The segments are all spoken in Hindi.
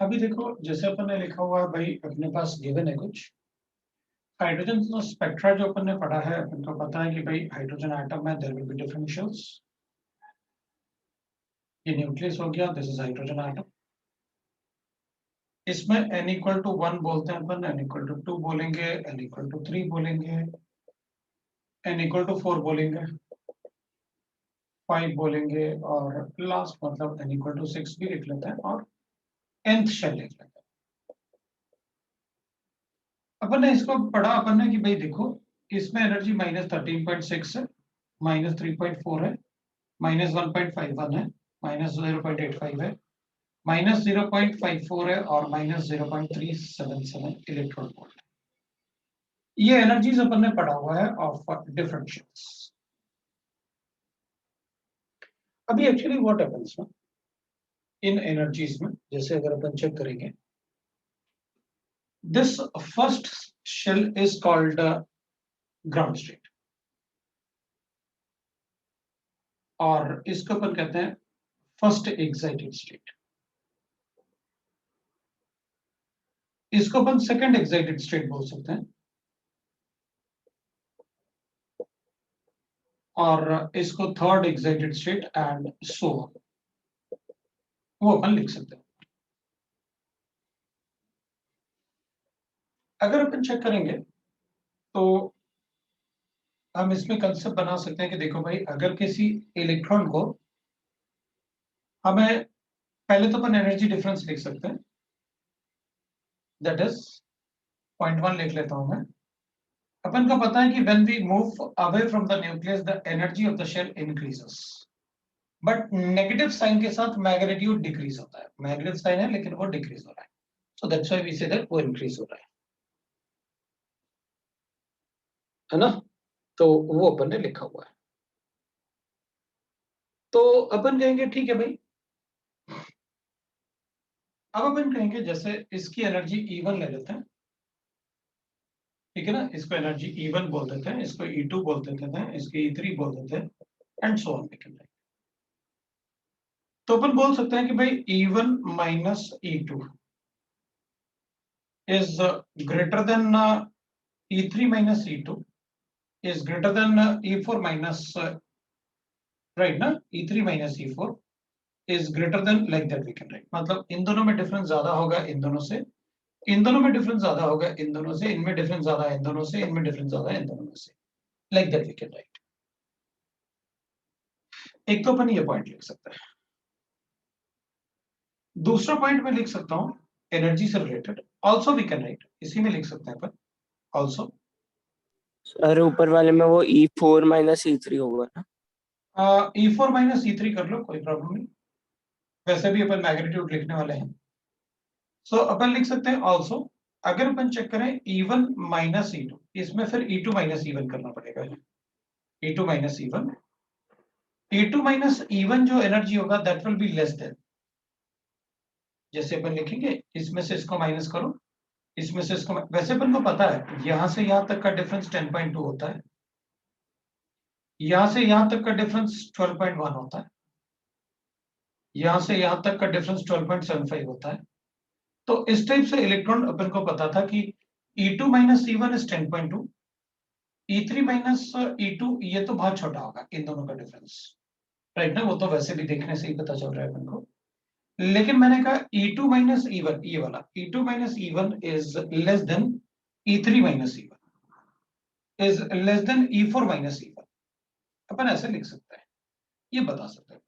अभी देखो जैसे अपन ने लिखा हुआ है भाई, अपने पास गिवन है कुछ हाइड्रोजन स्पेक्ट्रा जो अपन ने पढ़ा है, अपन को पता है कि भाई हाइड्रोजन एटम है, देयर विल बी डिफरेंशियल्स। ये न्यूक्लियस हो गया, दिस इज हाइड्रोजन एटम। इसमें n इक्वल टू 1 बोलते हैं अपन, n इक्वल टू 2 बोलेंगे, n इक्वल टू 3 बोलेंगे, n इक्वल टू 4 बोलेंगे, 5 बोलेंगे, और लास्ट मतलब n इक्वल टू 6 भी लिख लेते हैं, और nth शेल लिख लेते हैं। अपन ने इसको पढ़ा अपन ने कि भाई देखो, इसमें एनर्जी -13.6 है, -3.4 है, -1.51 है, -0.85 है, -0.54 है, और -0.377 इलेक्ट्रॉन वोल्ट। ये एनर्जीज अपन ने पढ़ा हुआ है ऑफ डिफरेंशियल्स। अभी एक्चुअली व्हाट हैपेंस में इन एनर्जीज में, जैसे अगर अपन चेक करेंगे, this first shell is called ground state, और इसको अपन कहते हैं फर्स्ट एक्साइटेड स्टेट। इसको अपन सेकंड एक्साइटेड स्टेट बोल सकते हैं, और इसको third excited state, and so वो अपन लिख सकते हैं। अगर अपन चेक करेंगे तो हम इसमें कंसेप्ट बना सकते हैं कि देखो भाई, अगर किसी इलेक्ट्रॉन को हमें, पहले तो अपन एनर्जी डिफरेंस लिख सकते हैं, दैट इज 0.1 लिख लेता हूं मैं। अपन को पता है कि when we move away from the nucleus the energy of the shell increases, but negative sign के साथ मैग्नीट्यूड डिक्रीज होता है। मैग्नेटिव साइन है लेकिन वो डिक्रीज हो रहा है, so that's why we say that वो इंक्रीज हो रहा है ना। तो वो अपन ने लिखा हुआ है। तो अपन कहेंगे ठीक है भाई, अब अपन कहेंगे जैसे इसकी एनर्जी E1 ले लेते हैं, ठीक है ना। इसको एनर्जी E1 बोल देते हैं, इसको E2 बोल देते हैं, इसको E3 बोल देते हैं, एंड सो ऑन। तो अपन बोल सकते हैं कि भाई E1 minus E2 is greater than E3 minus E2 is greater than E4 minus right ना, E3 minus E4 is greater than, like that we can write। मतलब इन दोनों में डिफरेंस ज्यादा होगा इन दोनों से, इन दोनों में डिफरेंस ज्यादा होगा इन दोनों से, इनमें डिफरेंस ज्यादा है इन दोनों से, इनमें डिफरेंस ज्यादा है इन दोनों में से, like that we can write। एक तो अपन ये पॉइंट लिख सकते हैं। दूसरा पॉइंट मैं लिख सकता हूँ एनर्जी से related, also we can write, इसी में लिख सकते हैं अपन ऑल्सो। अरे ऊपर वाले में वो E4 माइनस E3 होगा ना। E4 माइनस E3 कर लो, कोई प्रॉब्लम नहीं, वैसे भी अपन मैग्नीट्यूड लिखने वाले हैं। सो अपन लिख सकते हैं ऑल्सो। अगर अपन चेक करें E1 माइनस E2, इसमें फिर E2 माइनस E1 करना पड़ेगा। E2 minus E1, E2 minus E1 जो एनर्जी होगा that will be less then, जैसे अपन लिखेंगे इसमें से इसको माइनस करो, इसमें से इसको, वैसे अपन को पता है यहां से यहां तक का डिफरेंस 10.2 होता है, यहां से यहां तक का डिफरेंस 12.1 होता है, यहां से यहां तक का डिफरेंस 12.75 होता है। तो इस टाइप से इलेक्ट्रॉन अपन को पता था कि E2 minus E1 is 10.2, E3 minus E2 ये तो बहुत छोटा होगा इन दोनों का डिफरेंस, राइट ना। वो तो वैसे भी देखने से ही पता चल रहा है अपन को। लेकिन मैंने कहा E2 माइनस E1, ये वाला E2 minus E1 is less than E3 minus E1 is less than E4 minus E1। अपन ऐसे लिख सकते हैं, ये बता सकते हैं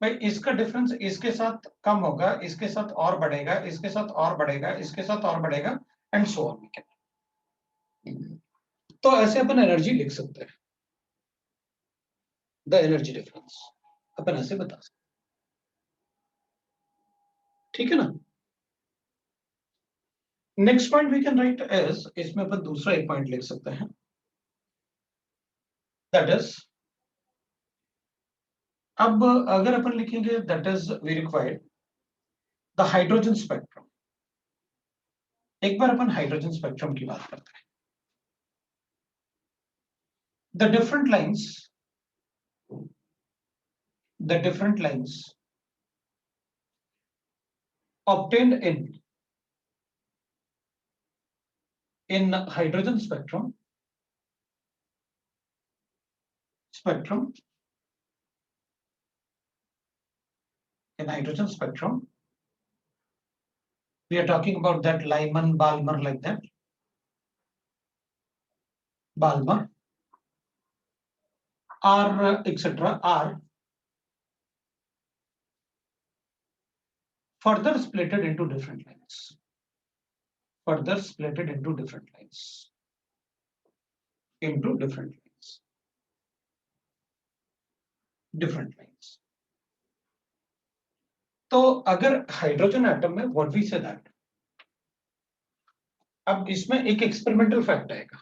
भाई इसका डिफरेंस इसके साथ कम होगा, इसके साथ और बढ़ेगा, इसके साथ और बढ़ेगा, इसके साथ और बढ़ेगा, एंड सो ऑन। तो ऐसे अपन एनर्जी लिख सकते हैं, द एनर्जी डिफरेंस अपन ऐसे बता सकते, ठीक है ना। Next point we can write as, इसमें अपन दूसरा एक पॉइंट लिख सकते हैं, दैट इज, अब अगर अपन लिखेंगे that is we required the hydrogen spectrum. एक बार अपन हाइड्रोजन स्पेक्ट्रम की बात करते हैं। The different lines, the different lines obtained in hydrogen spectrum in hydrogen spectrum, we are talking about that Lyman, Balmer, like that. Balmer are etc. are further splitted into different lines. Further splitted into different lines. Into different lines. Different lines. तो अगर हाइड्रोजन एटम में व्हाट वी से दैट, अब इसमें एक एक्सपेरिमेंटल फैक्ट आएगा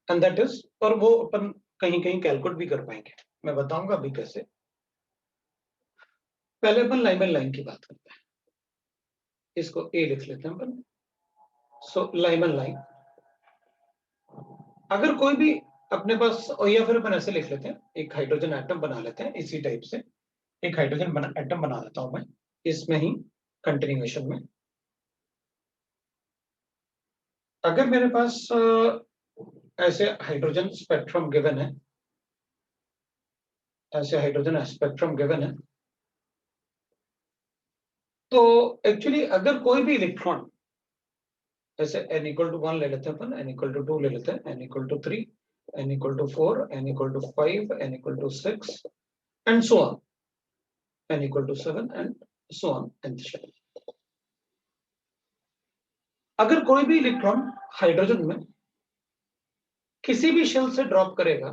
एंड दैट इज, और वो अपन कहीं कहीं कैलकुलेट भी कर पाएंगे, मैं बताऊंगा अभी कैसे। पहले अपन लाइमन लाइन की बात करते हैं, इसको ए लिख लेते हैं अपन। सो लाइमन लाइन, अगर कोई भी अपने पास, और या फिर अपन ऐसे लिख लेते हैं, एक हाइड्रोजन एटम बना लेते हैं इसी टाइप से, एक हाइड्रोजन एटम बना लेता हूं मैं इसमें ही कंटिन्यूएशन में। अगर मेरे पास ऐसे हाइड्रोजन स्पेक्ट्रम गिवन है, ऐसे हाइड्रोजन स्पेक्ट्रम गिवन है, तो एक्चुअली अगर कोई भी इलेक्ट्रॉन, ऐसे n इक्वल टू 1 ले लेते हैं अपन, n इक्वल टू 2 ले लेते हैं, n equal to 3, n equal to 4, n equal to 5, n equal to 6 and so on, n equal to 7 and so on nth shell. अगर कोई भी इलेक्ट्रॉन हाइड्रोजन में किसी भी शेल से ड्रॉप करेगा,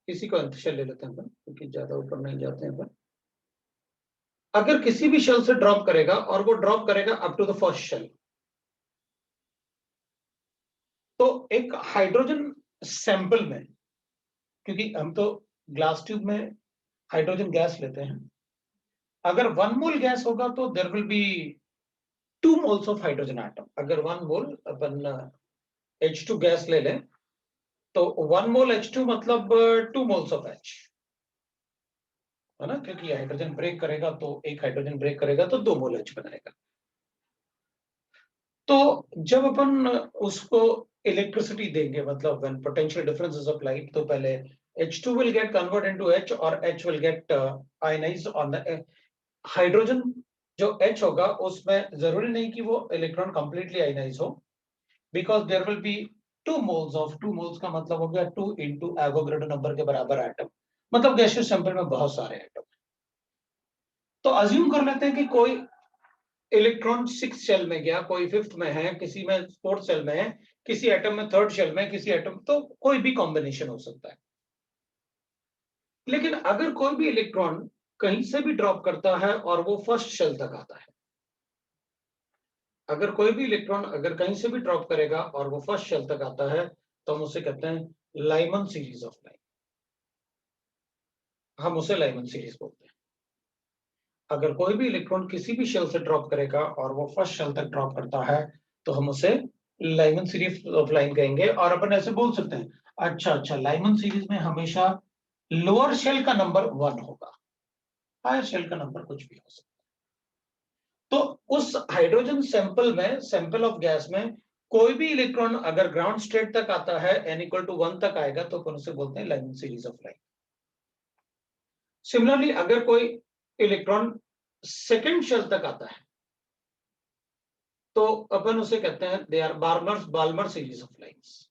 किसी को nth शेल ले लेते हैं अपन क्योंकि ज्यादा ऊपर नहीं जाते हैं अपन, अगर किसी भी शेल से ड्रॉप करेगा और वो ड्रॉप करेगा up to the first shell, तो एक हाइड्रोजन सैंपल में, क्योंकि हम तो ग्लास ट्यूब में हाइड्रोजन गैस लेते हैं, अगर 1 मोल गैस होगा तो there will be 2 moles of hydrogen atom. अगर 1 मोल अपन H2 गैस ले लें तो 1 मोल H2 मतलब 2 मोल्स ऑफ H, है ना, क्योंकि हाइड्रोजन ब्रेक करेगा तो एक हाइड्रोजन ब्रेक करेगा तो 2 मोल H बनाएगा। तो जब अपन उसको इलेक्ट्रिसिटी देंगे, मतलब when potential difference is applied, तो पहले H2 will get converted into H और H will get ionized on the hydrogen जो H होगा उसमें जरूरी नहीं कि वो इलेक्ट्रॉन कंप्लीटली आयनाइज हो, because there will be 2 moles of, 2 moles का मतलब हो गया 2 into एवोगाड्रो नंबर के बराबर एटम, मतलब गैसियस सैंपल में बहुत सारे एटम। तो अज्यूम कर लेते हैं कि कोई इलेक्ट्रॉन 6th शेल में गया, कोई 5th में है, किसी में 4th शेल में है, किसी एटम में 3rd शेल में, किसी एटम, तो कोई भी कॉम्बिनेशन हो सकता है। लेकिन अगर कोई भी इलेक्ट्रॉन कहीं से भी ड्रॉप करता है और वो फर्स्ट शेल तक आता है, अगर कोई भी इलेक्ट्रॉन अगर कहीं से भी ड्रॉप करेगा और वो फर्स्ट शेल तक आता है, तो हम उसे कहते हैं लाइमन सीरीज ऑफ लाइन, हम उसे लाइमन सीरीज बोलते हैं। अगर कोई भी इलेक्ट्रॉन किसी भी शेल से ड्रॉप करेगा और वो फर्स्ट शेल तक ड्रॉप करता है, तो हम उसे लाइमन सीरीज ऑफ लाइन कहेंगे। और अपन ऐसे बोल सकते हैं, अच्छा लाइमन सीरीज में हमेशा लोअर शेल का नंबर 1 होगा, हायर शेल का नंबर कुछ भी हो सकता है। तो उस हाइड्रोजन सैंपल में, सैंपल ऑफ गैस में, कोई भी इलेक्ट्रॉन अगर ग्राउंड स्टेट तक आता है, n इक्वल टू 1 तक आएगा, तो अपन उसे बोलते हैं Lyman series of line. Similarly अगर कोई इलेक्ट्रॉन सेकेंड शेल तक आता है, तो अपन उसे कहते हैं they are Balmer series of lines.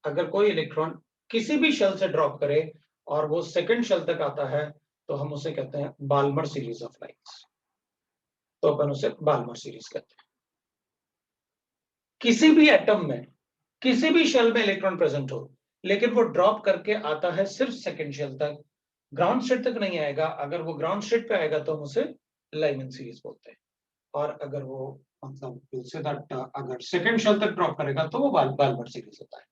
अगर कोई इलेक्ट्रॉन किसी भी शेल से ड्रॉप करे और वो सेकेंड शेल तक आता है, तो हम उसे कहते हैं बाल्मर सीरीज ऑफ लाइंस, तो अपन उसे बाल्मर सीरीज कहते हैं। किसी भी एटम में किसी भी शेल में इलेक्ट्रॉन प्रेजेंट हो, लेकिन वो ड्रॉप करके आता है सिर्फ सेकेंड शेल तक, ग्राउंड स्टेट तक नहीं आएगा, अगर वो ग्राउंड स्टेट पे आएगा तो हम उसे लाइमन सीरीज बोलते हैं। और अगर वो मतलब से दैट अगर सेकेंड शेल तक ड्रॉप करेगा तो वो बाल्मर सीरीज होता है।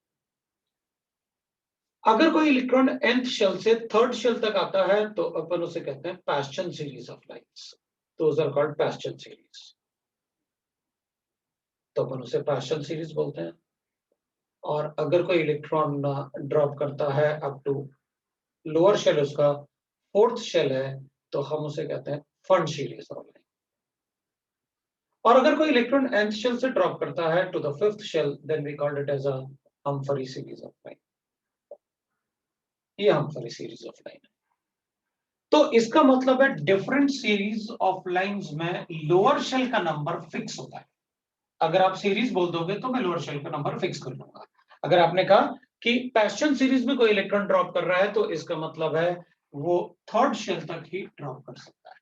अगर कोई इलेक्ट्रॉन nth शेल से 3rd शेल तक आता है, तो अपन उसे कहते हैं Paschen series of lines, those are called Paschen series, तो अपन उसे पास्चन सीरीज बोलते हैं। और अगर कोई इलेक्ट्रॉन ड्रॉप करता है अप टू लोअर शेल, उसका 4th शेल है, तो हम उसे कहते हैं फंड सीरीज ऑफ लाइन, और अगर कोई इलेक्ट्रॉन nth शेल से ड्रॉप करता है to the fifth shell, then we called it as a Humphrey series of line. ये हम्फरी सीरीज ऑफ लाइन है। तो इसका मतलब है डिफरेंट सीरीज ऑफ लाइंस में लोअर शेल का नंबर फिक्स होता है। अगर आप सीरीज बोल दोगे तो मैं लोअर शेल का नंबर फिक्स कर लूंगा। अगर आपने कहा कि पैशन सीरीज में कोई इलेक्ट्रॉन ड्रॉप कर रहा है तो इसका मतलब है वो थर्ड शेल तक ही ड्रॉप कर सकता है।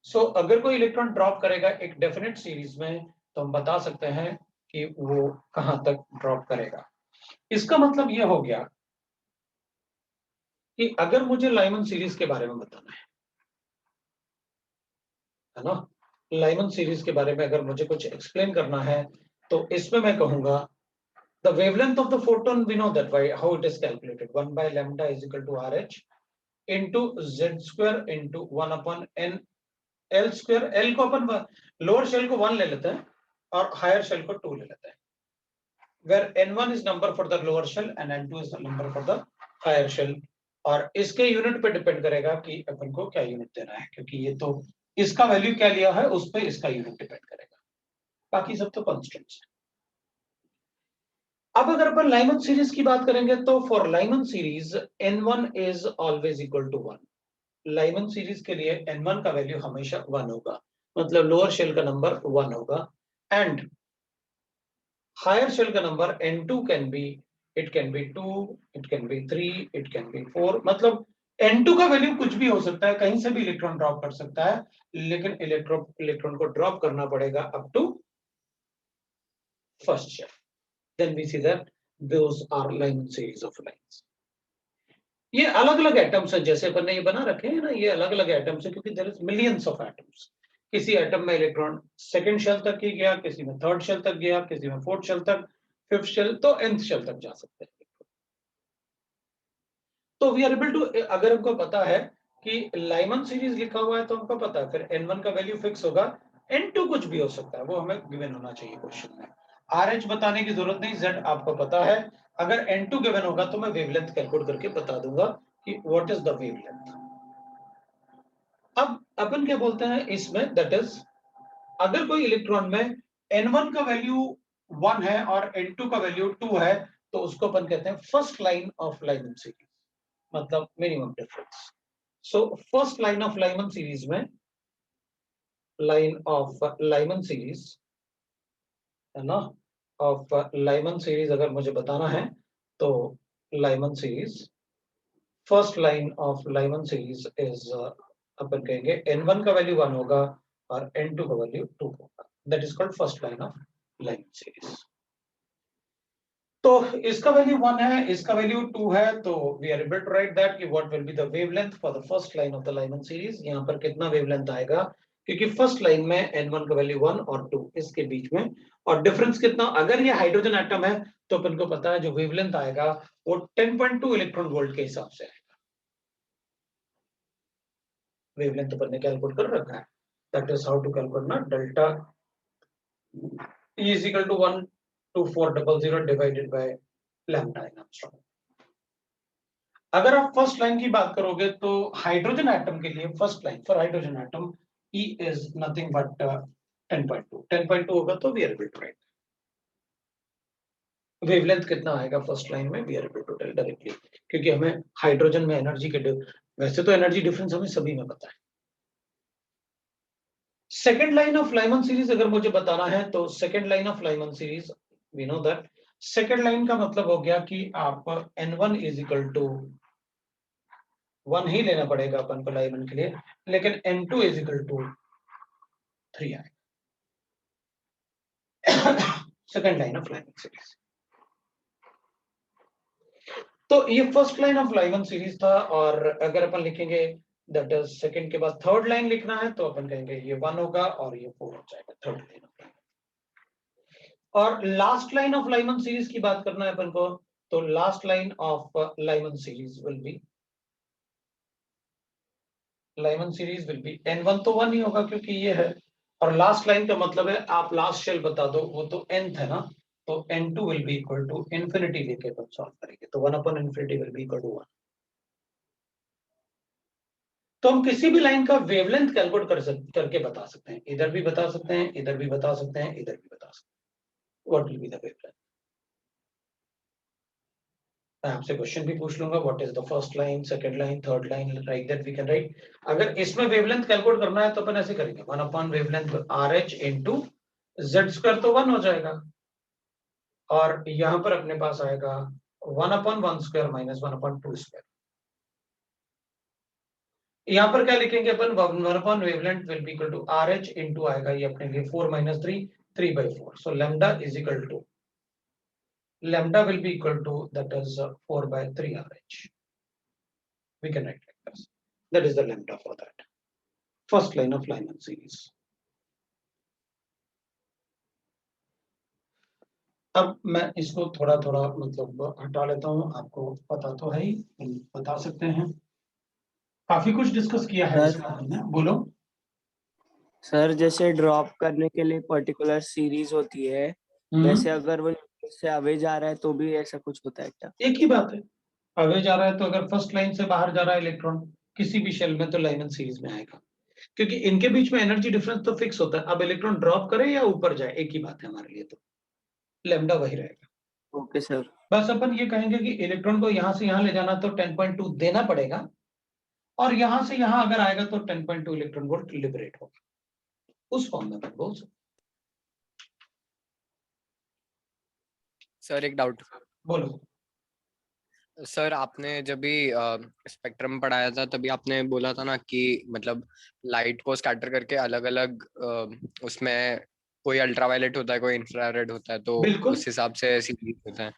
सो अगर कोई इलेक्ट्रॉन ड्रॉप करेगा एक डेफिनेट सीरीज में तो हम बता सकते हैं कि वो कहां तक ड्रॉप करेगा। इसका मतलब ये हो गया कि अगर मुझे लाइमन सीरीज के बारे में बताना है ना, लाइमन सीरीज के बारे में अगर मुझे कुछ एक्सप्लेन करना है तो इसमें मैं कहूंगा the wavelength of the photon, we know that by how it is calculated, 1 by lambda is equal to RH into Z square into 1 upon N L square। L को अपन लोअर शेल को 1 ले लेते हैं और हायर शेल को 2 ले लेते हैं, where N1 is number for the lower shell and N2 is the number for the higher shell। और इसके यूनिट पे डिपेंड करेगा कि अपन को क्या यूनिट देना है, क्योंकि ये तो इसका वैल्यू क्या लिया है उस पे इसका यूनिट डिपेंड करेगा, बाकी सब तो कांस्टेंट्स है। अब अगर अपन लाइमन सीरीज की बात करेंगे तो for Lyman series N1 is always equal to 1। Lyman series के लिए N1 का वैल्यू हमेशा 1 होगा, मतलब लोअर शेल का नंबर 1 होगा, एंड हायर शेल का number N2 can be, it can be 2, it can be 3, it can be 4। मतलब N2 का वैल्यू कुछ भी हो सकता है, कहीं से भी इलेक्ट्रॉन ड्रॉप कर सकता है, लेकिन इलेक्ट्रॉन को ड्रॉप करना पड़ेगा up to first shell. Then we see that those are Lyman series of lines। ये अलग अलग एटम्स हैं, जैसे अपन ने ये बना रखे हैं ना, ये अलग अलग एटम्स हैं क्योंकि there is millions of atoms. किसी एटम में इलेक्ट्रॉन सेकंड शेल तक ही गया, किसी में थर्ड शेल तक गया, किसी में फोर्थ शेल तक, फिफ्थ शेल, तो nth शेल तक जा सकते हैं। तो वी आर एबल टू, अगर हमको पता है कि लाइमन सीरीज लिखा हुआ है तो हमको पता है फिर N1 का वैल्यू फिक्स होगा, N2 कुछ भी हो सकता है, वो हमें गिवन होना चाहिए क्वेश्चन में। RH बताने की जरूरत नहीं, Z आपको पता है। अगर N2 गिवन होगा तो मैं वेवलेंथ कैलकुलेट करके बता दूंगा कि व्हाट इज द वेवलेंथ। अब अपन क्या बोलते हैं इसमें, दैट इज अगर कोई इलेक्ट्रॉन में N1 का वैल्यू 1 है और N2 का वैल्यू 2 है तो उसको अपन कहते हैं first line of Lyman series, मतलब minimum difference. So first line of Lyman series में, लाइन ऑफ लाइमन सीरीज है ना, ऑफ लाइमन सीरीज अगर मुझे बताना है तो Lyman series, first line of Lyman series is, अपन कहेंगे N1 का वैल्यू 1 होगा और N2 का वैल्यू 2 होगा, that is called first line of Lyman series. तो इसका वैल्यू 1 है, इसका वैल्यू 2 है, तो we are able to write that कि what will be the wavelength for the first line of the Lyman series. यहाँ पर कितना वेवलेंथ आएगा, क्योंकि फर्स्ट लाइन में N1 का वैल्यू 1 और 2 इसके बीच में, और डिफरेंस कितना, अगर ये हाइड्रोजन एटम है तो अपन को पता है जो वेवलेंथ आएगा वो 10.2 इलेक्ट्रॉन वोल्ट के हिसाब से आएगा। वेवलेंथ अपन ने कैलकुलेट कर रखा है, that is how to calculate ना, delta E is equal to 12400 divided by lambda in Armstrong। अगर आप फर्स्ट लाइन की बात करोगे तो हाइड्रोजन एटम के लिए first line for hydrogen atom E is nothing but 10.2 होगा, तो we are able to write wavelength कितना आएगा फर्स्ट लाइन में, we are able to tell directly, क्योंकि हमें हाइड्रोजन में एनर्जी के, वैसे तो एनर्जी डिफरेंस हमें सभी में पता है। Second line of Lyman series अगर मुझे बताना है तो second line of Lyman series, we know that second line का मतलब हो गया कि आप N1 इज इक्वल टू 1 ही लेना पड़ेगा अपन को लाइमन के लिए, लेकिन N2 इज इक्वल टू 3 आएगा। Second line of Lyman series. तो ये first line of Lyman series था, और अगर अपन लिखेंगे दैट इज सेकंड के बाद थर्ड लाइन लिखना है तो अपन कहेंगे ये 1 होगा और ये 4 हो जाएगा, थर्ड लाइन ऑफ लाइमन। और last line of Lyman series की बात करना है अपन को, तो last line of Lyman series will be, Lyman series will be N1 तो 1 ही होगा क्योंकि ये है, और लास्ट लाइन का मतलब है आप लास्ट शेल बता दो, वो तो nth है ना, तो N2 will be equal to infinity लेके अपन सॉल्व करेंगे, तो 1 upon infinity will be equal to 1। तो हम किसी भी लाइन का वेवलेंथ कैलकुलेट करके बता सकते हैं, इधर भी बता सकते हैं, इधर भी बता सकते हैं, इधर भी बता सकते हैं। What will be the wavelength? मैं आपसे क्वेश्चन भी पूछ लूंगा, what is the first line, second line, third line, like that we can write. अगर इसमें वेवलेंथ कैलकुलेट करना है तो अपन ऐसे करेंगे, 1 upon wavelength RH into z square, तो 1 हो जाएगा, और यहां पर अपने पास आएगा 1 upon 1 square minus 1 upon 2 square. यहां पर क्या लिखेंगे अपन, 1 upon wavelength will be equal to RH into आएगा ये अपने लिए 4 minus 3, 3/4, so lambda is equal to, lambda will be equal to, that is 4/3 RH. We can write like this. That is the lambda for that first line of Lyman series. अब मैं इसको थोड़ा थोड़ा मतलब हटा लेता हूं, आपको पता तो है ही, बता सकते हैं, काफी कुछ डिस्कस किया है सर, इसमें हमने। बोलो। सर जैसे ड्रॉप करने के लिए पर्टिकुलर सीरीज होती है, वैसे अगर वो से आगे जा रहा है तो भी ऐसा कुछ होता है क्या? एक ही बात है, आगे जा रहा है तो अगर फर्स्ट लाइन से बाहर जा रहा है इलेक्ट्रॉन किसी भी शेल में, तो लाइमन सीरीज में आएगा, क्योंकि इनके बीच में एनर्जी डिफरेंस तो फिक्स होता है। अब इलेक्ट्रॉन ड्रॉप करे या ऊपर जाए, एक ही बात है हमारे लिए, तो लैम्डा वही रहेगा। Okay sir. बस अपन ये कहेंगे कि इलेक्ट्रॉन को यहां से यहां ले जाना तो 10.2 देना पड़ेगा, और यहां से यहां अगर आएगा तो 10.2 इलेक्ट्रॉन वोल्ट लिबरेट होगा, उस फॉर्म में अपन बोल सकते। सर एक डाउट। बोलो। सर आपने जब भी स्पेक्ट्रम पढ़ाया था तभी आपने बोला था ना कि मतलब लाइट को स्कैटर करके अलग अलग उसमें कोई अल्ट्रावायलेट होता है, कोई इंफ्रारेड होता है, तो बिल्कुल। उस हिसाब से सीरीज होता है।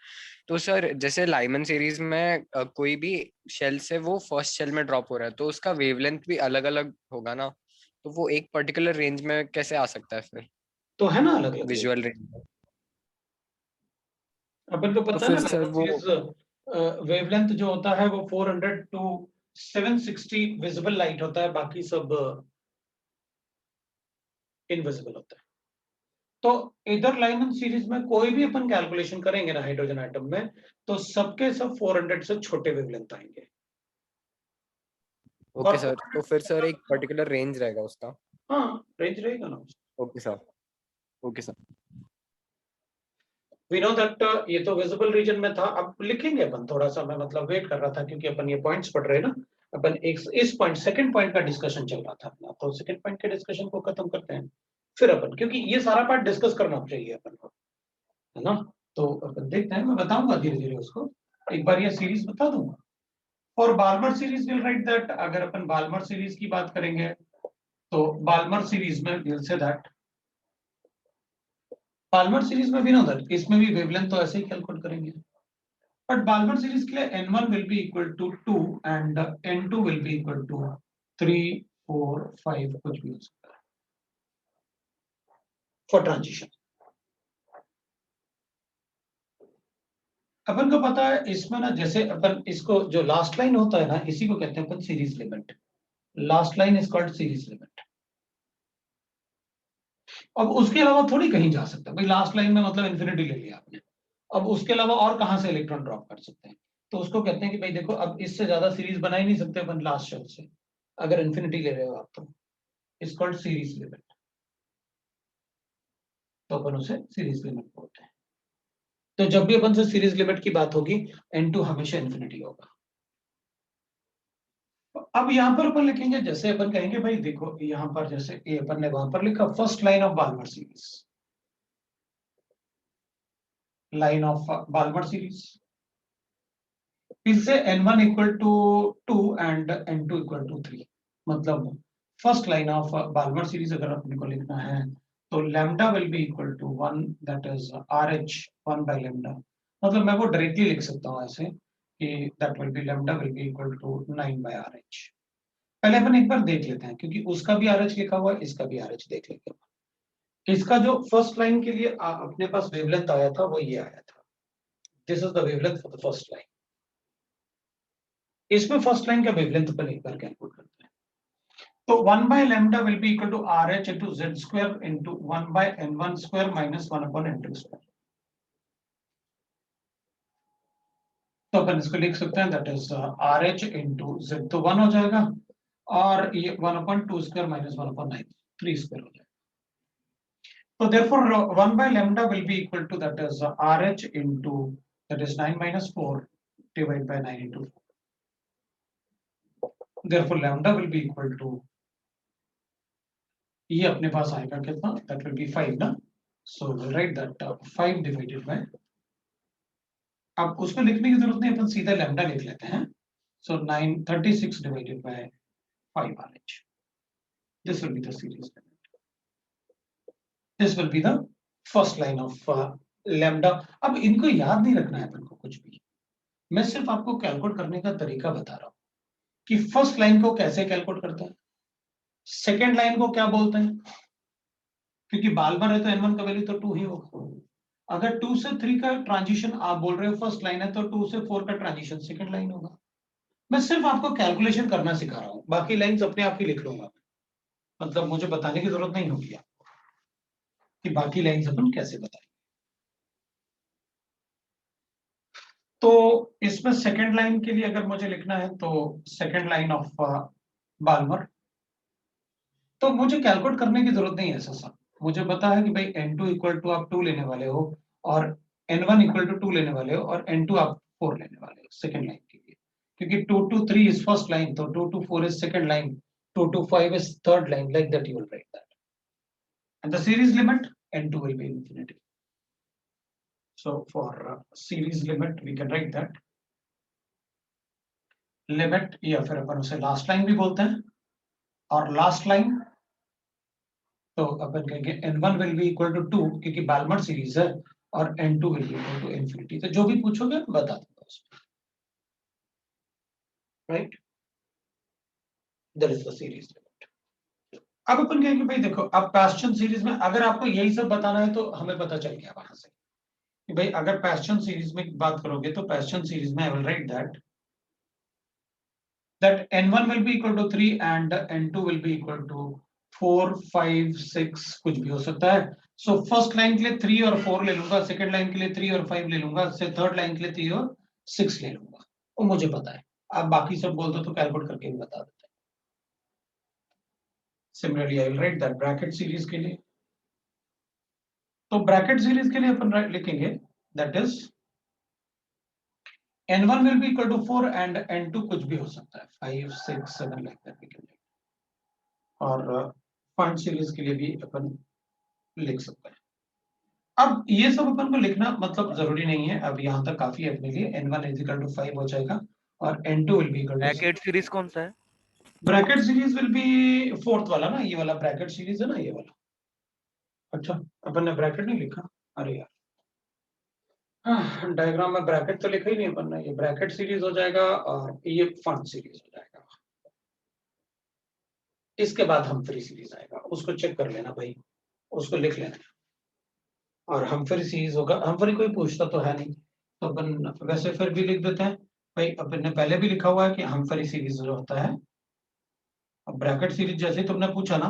तो सर जैसे लाइमन सीरीज में कोई भी शेल से वो फर्स्ट शेल में ड्रॉप हो रहा है तो उसका वेवलेंथ भी अलग अलग होगा ना, तो वो एक पर्टिकुलर रेंज में कैसे आ सकता है फिर, तो है ना अलग अलग विजुअल रेंज में? अपन को तो पता है फिर ना, सर वो वेवलेंथ जो होता है वो 400 टू 760 विजिबल लाइट होता है, बाकी सब इनविजिबल होता है। तो इधर लाइमन सीरीज में कोई भी अपन कैलकुलेशन करेंगे ना हाइड्रोजन एटम में, तो सबके सब 400 से छोटे वेवलेंथ आएंगे। ओके और सर, तो फिर सर एक पर्टिकुलर रेंज रहेगा उसका? हाँ, रेंज रहेगा ना। Okay sir, okay sir. We know that ये तो विजिबल रीजन में था, अब लिखेंगे अपन, थोड़ा सा मैं मतलब वेट कर रहा था क्योंकि अपन ये पॉइंट्स पढ़ रहे हैं ना, अपन एक इस पॉइंट सेकंड पॉइंट का डिस्कशन चल रहा था अपना, तो सेकंड पॉइंट के डिस्कशन को खत्म करते हैं फिर अपन, क्योंकि ये सारा पार्ट डिस्कस करना चाहिए अपन को, है ना। तो अपन देखते हैं, मैं बताऊंगा धीरे धीरे उसको, एक बार ये सीरीज बता दूंगा। और Balmer series will write that, अगर अपन बाल्मर सीरीज की बात करेंगे तो बाल्मर सीरीज में will say that, Balmer series में भी ना दैट, इसमें भी वेवलेंथ तो ऐसे ही कैलकुलेट करेंगे, बट बाल्मर सीरीज के लिए n1 will be equal to 2 and n2 will be equal to 3, 4, 5 कुछ भी हो सकता है फॉर ट्रांजिशन। अपन को पता है इसमें ना, जैसे अपन इसको जो लास्ट लाइन होता है ना, इसी को कहते हैं अपन series limit, last line is called series limit. अब उसके अलावा थोड़ी कहीं जा सकता भाई, लास्ट लाइन में मतलब इन्फिनिटी ले लिया आपने, अब उसके अलावा और कहां से इलेक्ट्रॉन ड्रॉप कर सकते हैं, तो उसको कहते हैं कि भाई देखो, अब इससे ज्यादा सीरीज बना ही नहीं सकते अपन लास्ट शेल से, अगर इन्फिनिटी ले रहे हो आप तो इज कॉल्ड सीरीज लिमिट, तो अपन उसे सीरीज लिमिट बोलते हैं। तो जब भी अपन से सीरीज लिमिट की बात होगी, n2 हमेशा इन्फिनिटी होगा। अब यहां पर अपन लिखेंगे, जैसे अपन कहेंगे भाई देखो, यहां पर जैसे ये अपन ने वहां पर लिखा first line of Balmer series, line of Balmer series, इससे n1 equal to 2 and n2 equal to 3, मतलब first line of Balmer series अगर अपने को लिखना है तो lambda will be equal to 1, that is RH 1 by lambda, मतलब मैं वो डायरेक्टली लिख सकता हूं ऐसे कि that will be lambda will be equal to 9 by RH। पहले अपन एक बार देख लेते हैं, क्योंकि उसका भी RH लिखा हुआ है, इसका भी RH देख लेते हैं। इसका जो फर्स्ट लाइन के लिए अपने पास वेवलेंथ आया था वो ये आया था, this is the wavelength for the first line. इसमें फर्स्ट लाइन का वेवलेंथ पर एक बार कैलकुलेट करते हैं, तो 1 by lambda will be equal to RH into z square into 1 by n1 square minus 1 upon n2 square। तो अपन इसको लिख सकते हैं, that is RH into z तो 1 हो जाएगा, और ये 1/2 स्क्वायर माइनस 1/9 3 स्क्वायर हो जाएगा. So therefore 1 by lambda will be equal to, that is RH into, that is 9 minus 4 divided by 9 into 4. Therefore lambda will be equal to, ये अपने पास आएगा कितना, that will be 5 ना. So we'll write that 5 divided by, अब उसको लिखने की जरूरत नहीं, अपन सीधा lambda लिख लेते हैं. So 936 divided by 5 RH. This will be the series limit. This will be the first line of lambda. अब इनको याद नहीं रखना है अपन को कुछ भी, मैं सिर्फ आपको कैलकुलेट करने का तरीका बता रहा हूं कि फर्स्ट लाइन को कैसे कैलकुलेट करते हैं, सेकेंड लाइन को क्या बोलते हैं, क्योंकि बाल्मर है तो n1 का वैल्यू तो 2 ही होगा. अगर 2 से 3 का ट्रांजिशन आप बोल रहे हो फर्स्ट लाइन है, तो 2 से 4 का ट्रांजिशन सेकेंड लाइन होगा. मैं सिर्फ आपको कैलकुलेशन करना सिखा रहा हूं, बाकी लाइंस अपने आप ही लिख लूंगा. मतलब मुझे बताने की जरूरत नहीं होगी आपको कि बाकी लाइंस अपन कैसे बताएं. तो इसमें सेकेंड लाइन के लिए अगर मुझे लिखना है तो सेकेंड लाइन ऑफ बाल्मर, तो मुझे कैलकुलेट करने की जरूरत नहीं है. ऐसा मुझे पता है कि भाई n2 इक्वल टू आप 2 लेने वाले हो और n1 इक्वल टू 2 लेने वाले हो और n2 आप 4 लेने वाले हो सेकेंड लाइन के लिए, क्योंकि 2 to 3 इज फर्स्ट लाइन, तो 2 to 4 is second line, 2 to 5 is third line, like that you will write that. And the series limit n2 will B infinity. So for series limit we can write that limit, या फिर अपन उसे लास्ट लाइन भी बोलते हैं. और लास्ट लाइन तो अपन कहेंगे n1 will be equal to 2, क्योंकि बाल्मर सीरीज है, और n2 will be equal to infinity. तो जो भी पूछोगे मैं बता दूंगा उसमें. Right, that is the series limit. अब अपन कहेंगे भाई देखो, अब पैस्चन सीरीज में अगर आपको यही सब बताना है तो हमें पता चल गया वहां से कि भाई अगर पैस्चन सीरीज में बात करोगे तो पैस्चन सीरीज में I will write that n1 will be equal to 3 and n2 will be equal to 4, 5, 6, कुछ भी हो सकता है. सो फर्स्ट लाइन के लिए 3 और 4 ले लूंगा, सेकंड लाइन के लिए 3 और 5 ले लूंगा, थर्ड लाइन के लिए 3 और 6 ले लूंगा. वो मुझे पता है, आप बाकी सब बोल दो तो कैलकुलेट करके भी बता देते हैं. Similarly I will write that Brackett series के लिए. तो ब्रैकेट सीरीज के लिए अपन लिखेंगे that is n1 will be equal to 4 and n2 कुछ भी हो सकता है, 5, 6, 7 like that we can write. और पॉइंट सीरीज के लिए भी अपन लिख सकते हैं. अब ये सब अपन को लिखना मतलब जरूरी नहीं है, अब यहाँ तक काफी है अपने लिए. n1 is equal to 5 हो जाएगा और n2 will be equal to Brackett series कौन सा है? Brackett series will be fourth वाला ना, ये वाला ब्रैकेट सीरीज है ना, ये वाला. अच्छा, अपन ने ब्रैकेट नहीं लिखा, अरे यार डायग्राम में ब्रैकेट तो लिखा ही नहीं अपन ने. ये ब्रैकेट सीरीज हो जाएगा और ये फंड सीरीज हो जाएगा. इसके बाद हमफरी सीरीज आएगा, उसको चेक कर लेना भाई, उसको लिख लेना. और हमफरी सीरीज होगा, हमफरी कोई पूछता तो है नहीं तो अपन वैसे फिर भी लिख देते हैं भाई. अपन ने पहले भी लिखा हुआ है कि हमफरी सीरीज जो होता है. अब ब्रैकेट सीरीज जैसे तुमने पूछा ना,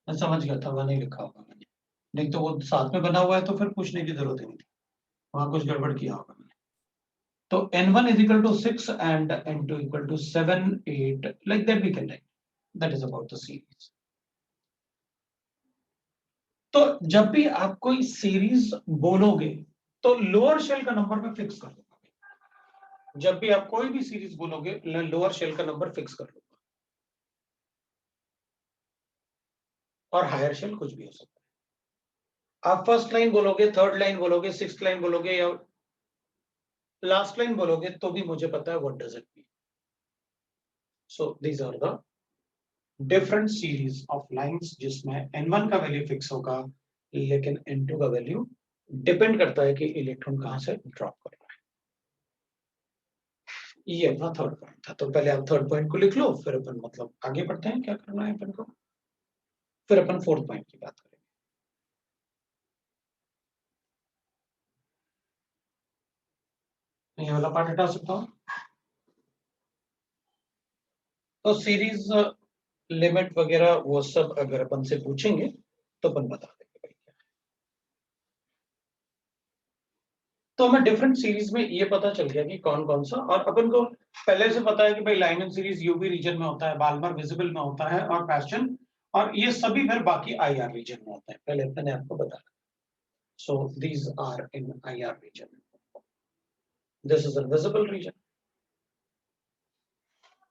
मैं समझ गया था, वहां नहीं लिखा होगा मैंने, नहीं तो वो साथ में बना हुआ है तो फिर पूछने की जरूरत ही नहीं थी, वहां कुछ गड़बड़ किया होगा मैंने. तो n1 is equal to 6 and n2 equal to 7, 8, like that we can write. That is about the series. तो जब भी आप कोई सीरीज बोलोगे तो लोअर शेल का नंबर में फिक्स कर दूंगा. जब भी आप कोई भी सीरीज बोलोगे लोअर शेल का नंबर फिक्स कर दूंगा, और हायर शेल कुछ भी हो सकता है. आप फर्स्ट लाइन बोलोगे, थर्ड लाइन बोलोगे, सिक्स्थ लाइन बोलोगे या लास्ट लाइन बोलोगे तो भी मुझे पता है what does it mean. So these are the different series of lines जिसमें n1 का वैल्यू फिक्स होगा, लेकिन n2 का वैल्यू डिपेंड करता है कि इलेक्ट्रॉन कहां से ड्रॉप कर रहा है. ये अपना थर्ड पॉइंट था. तो पहले आप थर्ड पॉइंट को लिख लो, फिर अपन मतलब आगे बढ़ते हैं क्या करना है अपन को, फिर अपन फोर्थ पॉइंट की बात करेंगे. ये वाला पार्ट हटा सकता हूं. तो सीरीज लिमिट वगैरह वो सब अगर अपन से पूछेंगे तो अपन बता देंगे भाई क्या है. तो हमें डिफरेंट सीरीज में ये पता चल गया कि कौन कौन सा, और अपन को पहले से पता है कि भाई लाइमन सीरीज यूवी रीजन में होता है, बाल्मर विजिबल में होता है, और पैशन, और ये सभी फिर बाकी आईआर रीजन में होते हैं। पहले मैंने आपको बताया। So these are in IR region, this is in visible region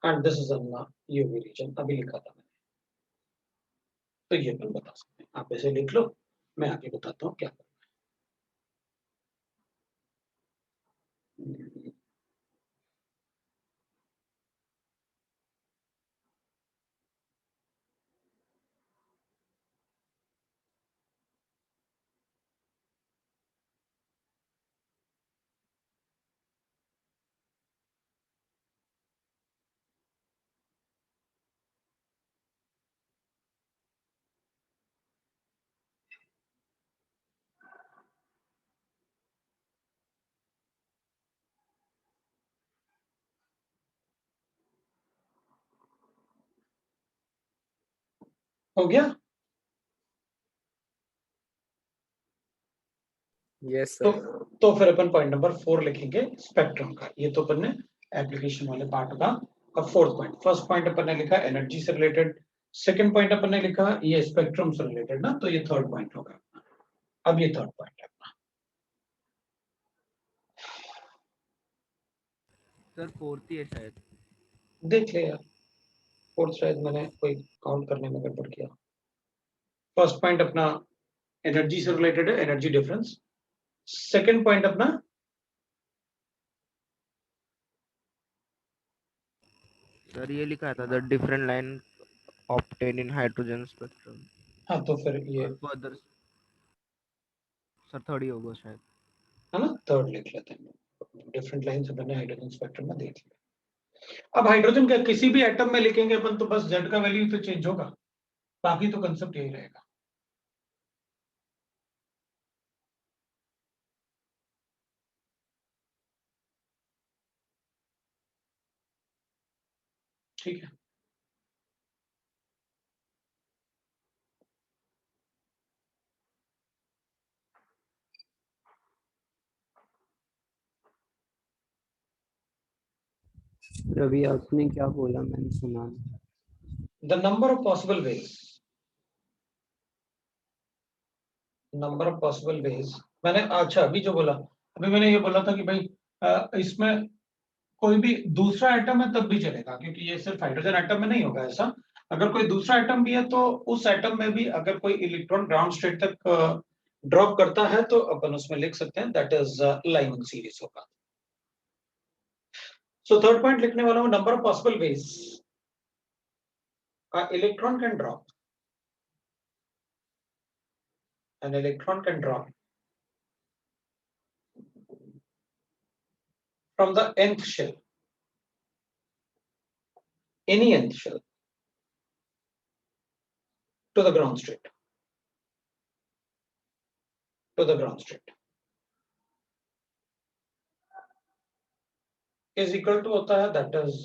and this is in UV region. अभी लिखा था मैंने, तो ये अपन बता सकते हैं। आप ऐसे लिख लो, मैं आगे बताता हूँ क्या करना है। हो गया? यस तो सर। तो फिर अपन पॉइंट नंबर 4 लिखेंगे स्पेक्ट्रम का। ये तो अपन ने एप्लीकेशन वाले पार्ट का। अब फोर्थ पॉइंट, फर्स्ट पॉइंट अपन ने लिखा एनर्जी से रिलेटेड, सेकंड पॉइंट अपन ने लिखा ये स्पेक्ट्रम से रिलेटेड ना, तो ये थर्ड पॉइंट होगा। अब ये थर्ड पॉइंट है अपना। सर फोर्थ ही है शायद। देख ले यार, फोर्थ शायद मैंने कोई काउंट करने में गड़बड़ किया। फर्स्ट पॉइंट अपना एनर्जी से रिलेटेड है, एनर्जी डिफरेंस। सेकंड पॉइंट अपना सर ये लिखा था the different line obtain in hydrogen spectrum. हाँ, तो फिर ये फर्दर सर थर्ड ही होगा शायद, है ना, थर्ड लिख लेते हैं। डिफरेंट लाइंस अपन ने हाइड्रोजन स्पेक्ट्रम में देख लिया। अब हाइड्रोजन का किसी भी एटम में लिखेंगे अपन तो बस जेड का वैल्यू तो चेंज होगा, बाकी तो कंसेप्ट यही रहेगा। ठीक है, रवि आपने क्या बोला, मैंने सुना नहीं। The number of possible veg, number of possible veg मैंने, अच्छा अभी जो बोला, अभी मैंने ये बोला था कि भाई इसमें कोई भी दूसरा एटम है तब भी चलेगा, क्योंकि ये सिर्फ हाइड्रोजन एटम में नहीं होगा ऐसा। अगर कोई दूसरा एटम भी है तो उस एटम में भी अगर कोई इलेक्ट्रॉन ग्राउंड स्टेट तक ड्रॉप करता है तो अपन उसमें लिख सकते हैं दैट इज लाइमन सीरीज होगा। सो थर्ड पॉइंट लिखने वाला हूं, number of possible veg electron can drop, an electron can drop from the nth shell, any nth shell, to the ground state, to the ground state is equal to होता है that is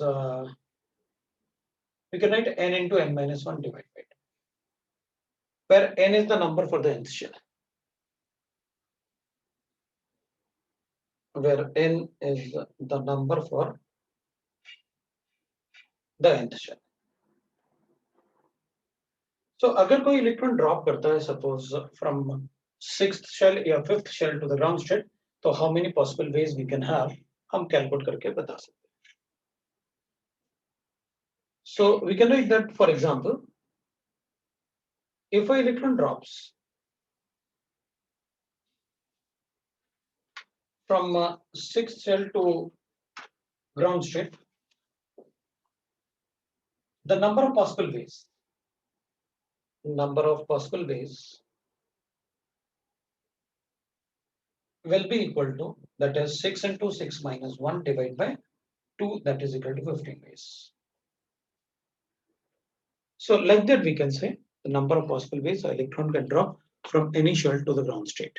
we can write n into n minus 1 divided by 2, where n is the number for the nth shell, where n is the number for the nth shell. So अगर कोई इलेक्ट्रॉन ड्रॉप करता है सपोज फ्रॉम सिक्स्थ शेल या fifth shell to the ground state, तो how many possible ways we can have, हम कैलकुलेट करके बता सकते हैं। So we can write that, for example, if an electron drops from sixth shell to ground state, the number of possible ways will be equal to, that is 6 into 6 minus 1 divided by 2, that is equal to 15 ways. So like that we can say the number of possible ways an electron can drop from any shell to the ground state.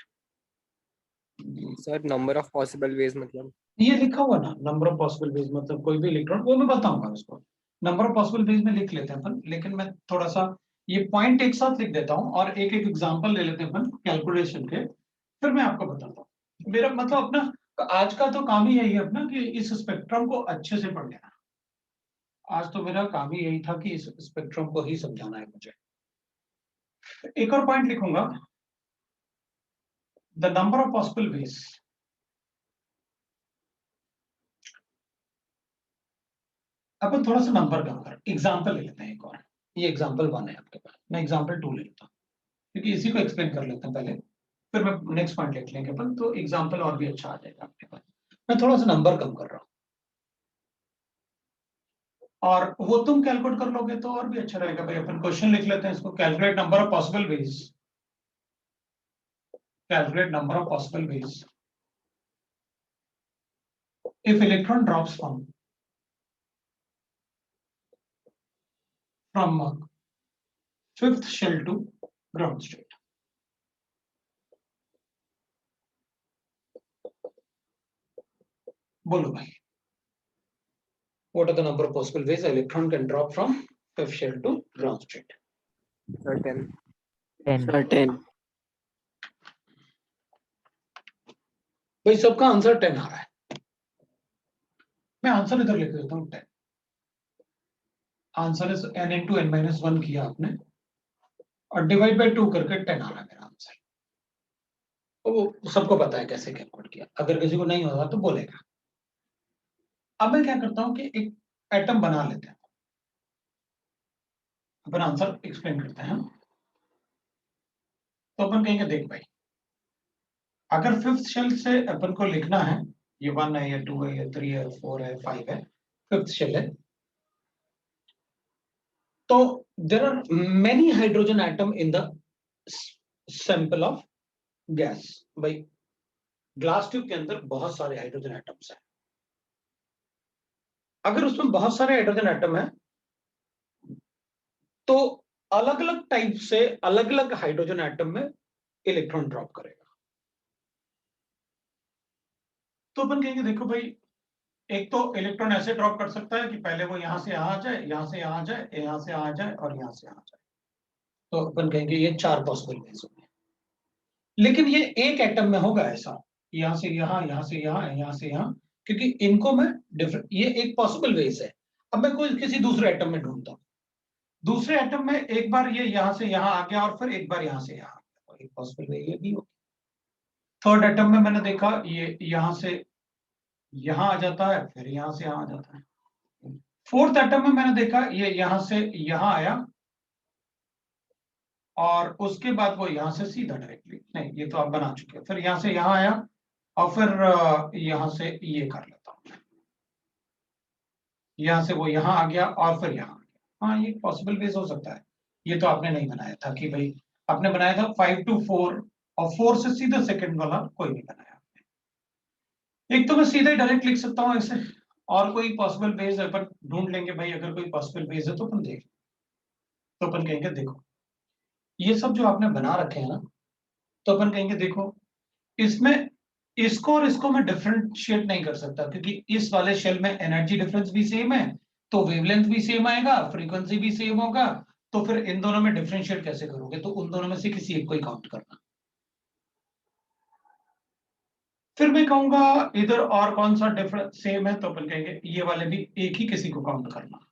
Sir number of possible veg मतलब ये लिखा हुआ ना, नंबर ऑफ पॉसिबल वेज मतलब कोई भी इलेक्ट्रॉन, वो मैं बताऊंगा उसको। नंबर ऑफ पॉसिबल वेज में लिख लेते हैं अपन, लेकिन मैं थोड़ा सा ये पॉइंट एक साथ लिख देता हूं और एक एक एग्जांपल ले लेते हैं अपन कैलकुलेशन के, फिर मैं आपको बताता हूँ। मेरा मतलब अपना आज का तो काम ही यही है अपना कि इस स्पेक्ट्रम को अच्छे से पढ़ लेना। आज तो मेरा काम ही यही था कि इस स्पेक्ट्रम को ही समझाना है मुझे। एक और पॉइंट लिखूंगा, the number of possible ways. अपन थोड़ा सा नंबर कम कर, एग्जाम्पल ले लेते हैं एक और। ये एग्जाम्पल 1 है आपके पास, मैं एग्जाम्पल 2 ले लेता हूँ क्योंकि इसी को एक्सप्लेन कर लेते हैं पहले, फिर मैं नेक्स्ट पॉइंट लिख लेंगे अपन, तो एग्जाम्पल और भी अच्छा आ जाएगा आपके पास। मैं थोड़ा सा नंबर कम कर रहा हूँ और वो तुम कैलकुलेट कर लोगे तो और भी अच्छा रहेगा भाई। अपन क्वेश्चन लिख लेते हैं इसको, calculate number of possible veg, calculate number of possible veg if electron drops from fifth shell to ground state. बोलो भाई, what are the number of possible ways an electron can drop from fifth shell to ground state? Certain. 10. Certain. भाई सबका आंसर 10 आ रहा है, मैं आंसर इधर लिख देता हूँ 10। Answer is n into n minus 1 किया आपने और डिवाइड बाय 2 करके 10 आ रहा है मेरा आंसर। तो वो सबको पता है कैसे कैलकुलेट किया, अगर किसी को नहीं होगा तो बोलेगा। अब मैं क्या करता हूँ कि एक एटम बना लेते हैं, अपन आंसर एक्सप्लेन करते हैं। तो अपन कहेंगे देख भाई, अगर फिफ्थ शेल से अपन को लिखना है, ये 1 है, ये 2 है, ये 3 है, 4 है, 5 है, फिफ्थ शेल है, तो there are many hydrogen atom in the sample of gas. भाई ग्लास ट्यूब के अंदर बहुत सारे हाइड्रोजन एटम्स हैं। अगर उसमें बहुत सारे हाइड्रोजन एटम है तो अलग अलग टाइप से अलग अलग हाइड्रोजन एटम में इलेक्ट्रॉन ड्रॉप करेगा। तो अपन कहेंगे देखो भाई, एक तो इलेक्ट्रॉन ऐसे ड्रॉप कर सकता है कि पहले वो यहां से यहां आ जाए, यहां से यहां आ जाए, यहां से यहां आ जाए और यहां से यहां आ जाए। तो अपन कहेंगे ये 4 पॉसिबल वेज होंगे। लेकिन ये एक एटम में होगा ऐसा, यहां से यहां, यहां से यहां, यहां से यहां, क्योंकि इनको मैं डिफरेंट, ये एक पॉसिबल वेज है। अब मैं कोई किसी दूसरे एटम में ढूंढता हूं, दूसरे एटम में एक बार ये यहां से यहां आ गया और फिर एक बार यहां से यहां आ गया, तो एक पॉसिबल वे ये भी होगी। थर्ड एटम में मैंने देखा ये यहां से यहां आ जाता है, फिर यहां से यहां आ जाता है। फोर्थ एटम में मैंने देखा ये यहां से यहां आया और उसके बाद वो यहां से सीधा डायरेक्टली, नहीं ये तो आप बना चुके हैं, फिर यहां से यहां आया और फिर यहां से ये कर लेता हूं, यहां से वो यहां आ गया और फिर यहां आ गया। हाँ, ये पॉसिबल वेज हो सकता है। ये तो आपने नहीं बनाया था कि भाई, आपने बनाया था 5 to 4 और 4 से सीधा सेकंड वाला कोई नहीं बनाया आपने। एक तो मैं सीधे डायरेक्ट लिख सकता हूं ऐसे, और कोई पॉसिबल वेज अपन ढूंढ लेंगे भाई, अगर कोई पॉसिबल वेज है तो अपन देख, तो अपन कहेंगे देखो ये सब जो आपने बना रखे हैं ना, तो अपन कहेंगे देखो इसमें इसको और इसको मैं डिफरेंशिएट नहीं कर सकता, क्योंकि इस वाले शेल में एनर्जी डिफरेंस भी सेम है, तो वेवलेंथ भी सेम आएगा, फ्रीक्वेंसी भी सेम होगा, तो फिर इन दोनों में डिफरेंशिएट कैसे करोगे? तो उन दोनों में से किसी एक को ही काउंट करना। फिर मैं कहूंगा इधर और कौन सा डिफरेंस सेम है, तो अपन कहेंगे ये वाले भी एक ही किसी को काउंट करना।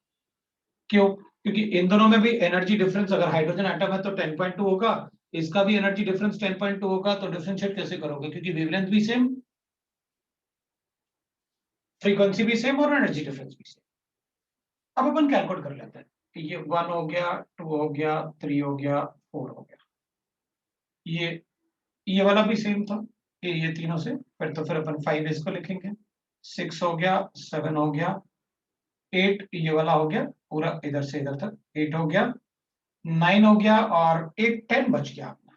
क्यों? क्योंकि इन दोनों में भी एनर्जी डिफरेंस, अगर हाइड्रोजन एटम है तो 10.2 होगा, इसका भी एनर्जी डिफरेंस 10.2 होगा, तो डिफरेंशिएट कैसे करोगे? क्योंकि वेवलेंथ भी सेम, फ्रीक्वेंसी भी सेम और एनर्जी डिफरेंस भी सेम। अब अपन कैलकुलेट कर लेते हैं, ये 1 हो गया, 2 हो गया, 3 हो गया, 4 हो गया, ये वाला भी सेम था, ये तीनों से, फिर तो फिर अपन 5 इसको लिखेंगे, 6 हो गया, 7 हो गया, 8 ये वाला हो गया पूरा इधर से इधर तक, 8 हो गया, 9 हो गया और एक 10 बच गया अपना।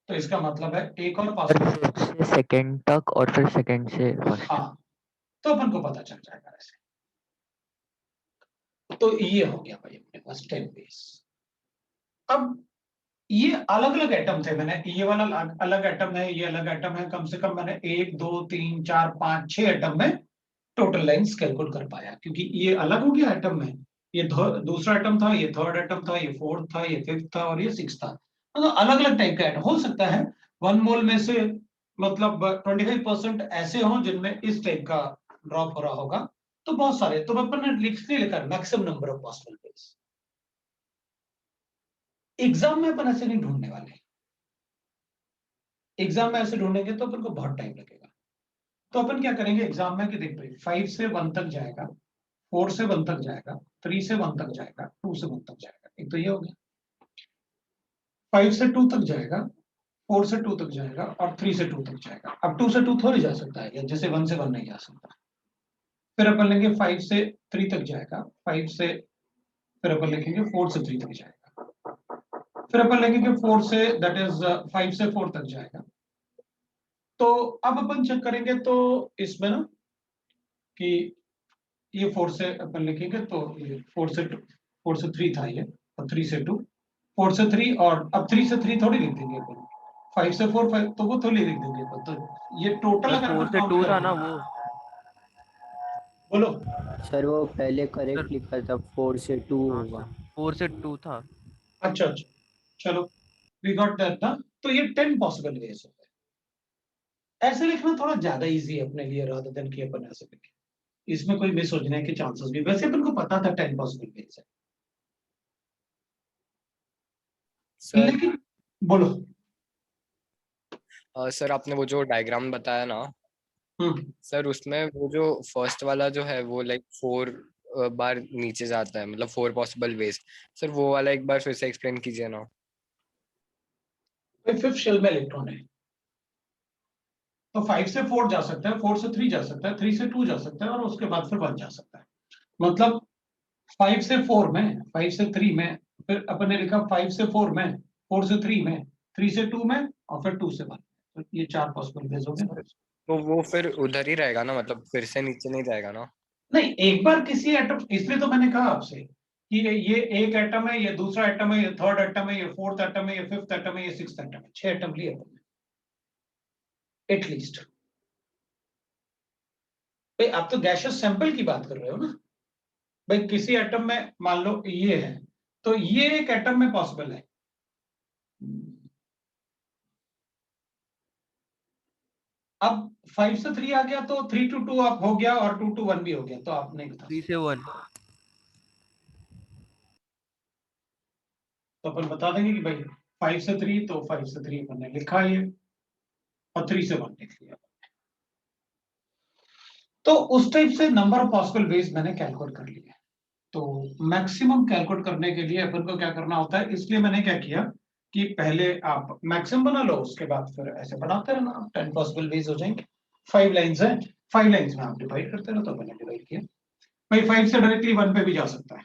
तो इसका मतलब है एक और पॉसिबल, फिफ्थ से सेकंड तक और फिर सेकंड से फर्स्ट। हाँ, तो अपन को पता चल जाएगा ऐसे। तो ये हो गया भाई अपने पास 10 बेस। अब ये अलग अलग एटम थे, मैंने ये वाला अलग एटम है, ये अलग एटम है, कम से कम मैंने 1 2 3 4 5 6 एटम में टोटल लाइंस कैलकुलेट कर पाया, क्योंकि ये अलग हो गया एटम में, ये दूसरा एटम था, ये थर्ड एटम था, ये फोर्थ था, ये फिफ्थ था और ये सिक्स था। मतलब अलग अलग टाइप का एटम हो सकता है 1 मोल में से मतलब 25% ऐसे हों जिनमें इस टाइप का ड्रॉप हो रहा होगा, तो बहुत सारे, तो अपन ने लिखा maximum number of possible veg. Exam में अपन ऐसे नहीं ढूंढने वाले, एग्जाम में ऐसे ढूंढेंगे तो अपन को बहुत टाइम लगेगा। तो अपन क्या करेंगे एग्जाम में कि देख भाई 5 से 1 तक जाएगा, 4 से 1 तक जाएगा, 3 से 1 तक जाएगा, 2 से 1 तक जाएगा, एक तो ये हो गया। 5 से 2 तक जाएगा, 4 से 2 तक जाएगा और 3 से 2 तक जाएगा। अब 2 से 2 थोड़ी जा सकता है, या जैसे 1 से 1 नहीं जा सकता। फिर अपन लेंगे 5 से 3 तक जाएगा, 5 से, फिर अपन लिखेंगे 4 से 3 तक जाएगा, फिर अपन लिखेंगे 4 से, दैट इज 5 से 4 तक जाएगा। तो अब अपन चेक करेंगे तो इसमें ना कि ये 4 से अपन लिखेंगे तो ये 4 से 3 था ये, और 3 से 2, 4 से 3, और अब 3 से 3 थोड़ी लिख देंगे अपन, 5 से 4 5 तो वो थोड़ी लिख देंगे अपन। तो ये टोटल अगर 4 अपन से काउंट 2 था करें, ना वो। बोलो। सर वो पहले सर करेक्ट लिखा था, 4 से 2 हाँ होगा। सर 4 से 2 था। अच्छा अच्छा, चलो, वी गॉट दैट ना। तो ये 10 पॉसिबल वेज होते हैं। ऐसे लिखना थोड़ा ज्यादा इजी है अपने लिए, रादर देन कि अपन ऐसे लिखें। इसमें कोई मिस होने के चांसेस भी, वैसे अपन को पता था 10 पॉसिबल वेज है, सर लेकिन बोलो। सर आपने वो जो डायग्राम बताया ना, सर उसमें वो जो फर्स्ट वाला जो है वो लाइक 4 बार नीचे जाता है, मतलब 4 पॉसिबल वेज। सर वो वाला एक बार फिर से एक्सप्लेन कीजिए ना। फिफ्थ शेल में इलेक्ट्रॉन है, तो 5 से 4 जा सकता है, 4 से 3 जा सकता है, 3 से 2 जा सकता है, और उसके बाद फिर 1 जा सकता है। मतलब 5 से 4 में, 5 से 3 में, फिर अपन ने लिखा 5 से 4 में, 4 से 3 में, 3 से 2 में, और फिर 2 से 1। तो ये 4 पॉसिबल वेज हो गए। तो वो फिर उधर ही रहेगा ना, मतलब फिर से नीचे नहीं जाएगा ना? नहीं, एक बार किसी एटम, इसलिए तो मैंने कहा आपसे कि ये एक एटम है, ये दूसरा एटम है, ये थर्ड एटम है, ये फोर्थ एटम है, ये फिफ्थ एटम है, ये सिक्स्थ एटम है, 6 एटम लिए अपन ने एटलीस्ट। भाई आप तो गैसियस सैंपल की बात कर रहे हो ना, भाई किसी एटम में मान लो ये है, तो ये एक एटम में पॉसिबल है। अब 5 से 3 आ गया तो 3 to 2 आप हो गया, और 2 to 1 भी हो गया, तो आप नहीं बता 3 सकते। से 1। तो अपन बता देंगे कि भाई 5 से 3, तो 5 से 3 अपन ने लिखा ये, और 3 से 1 लिख लिया। तो उस टाइप से नंबर ऑफ पॉसिबल वेज मैंने कैलकुलेट कर लिया। तो मैक्सिमम कैलकुलेट करने के लिए अपन को क्या करना होता है, इसलिए मैंने क्या किया कि पहले आप मैक्सिमम बना लो, उसके बाद फिर ऐसे बनाते रहना, 10 पॉसिबल वेज हो जाएंगे। 5 लाइंस है, 5 लाइंस में आप डिवाइड करते रहो, तो मैंने डिवाइड किया। भाई 5 से डायरेक्टली 1 पे भी जा सकता है,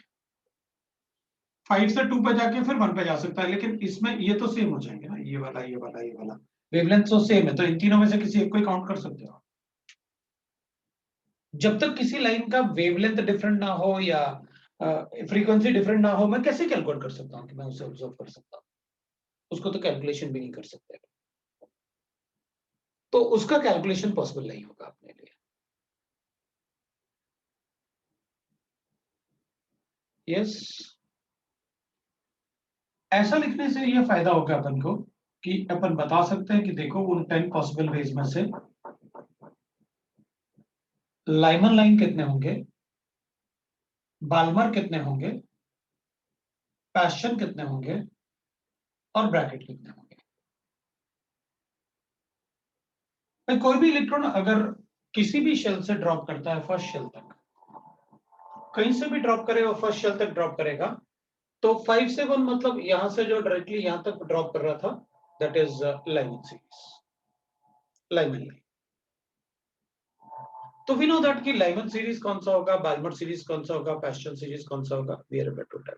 5 से 2 पे जाके फिर 1 पे जा सकता है, लेकिन इसमें ये तो सेम हो जाएंगे ना, ये वाला, ये वाला, ये वाला, वेवलेंथ तो सेम है, तो इन तीनों में से किसी एक को ही काउंट कर सकते हो। जब तक किसी लाइन का वेवलेंथ डिफरेंट ना हो, या फ्रीक्वेंसी डिफरेंट ना हो, मैं कैसे कैलकुलेट कर सकता हूँ कि मैं उसे ऑब्जर्व कर सकता हूँ? उसको तो कैलकुलेशन भी नहीं कर सकते, तो उसका कैलकुलेशन पॉसिबल नहीं होगा अपने लिए। यस, ऐसा लिखने से ये फायदा होगा अपन को कि अपन बता सकते हैं कि देखो उन 10 पॉसिबल वेज में से लाइमन लाइन कितने होंगे, बाल्मर कितने होंगे, पैशन कितने होंगे, और ब्रैकेट कितने होंगे। भाई कोई भी इलेक्ट्रॉन अगर किसी भी शेल से ड्रॉप करता है फर्स्ट शेल तक, कहीं से भी ड्रॉप करे और फर्स्ट शेल तक ड्रॉप करेगा, तो 5 से 1 मतलब यहां से जो डायरेक्टली यहां तक ड्रॉप कर रहा था, that is Lyman series, Lyman line. तो वी नो दैट कि लाइमन सीरीज कौन सा होगा, बाल्मर सीरीज कौन सा होगा, पैस्टन सीरीज कौन सा होगा, we are able to tell.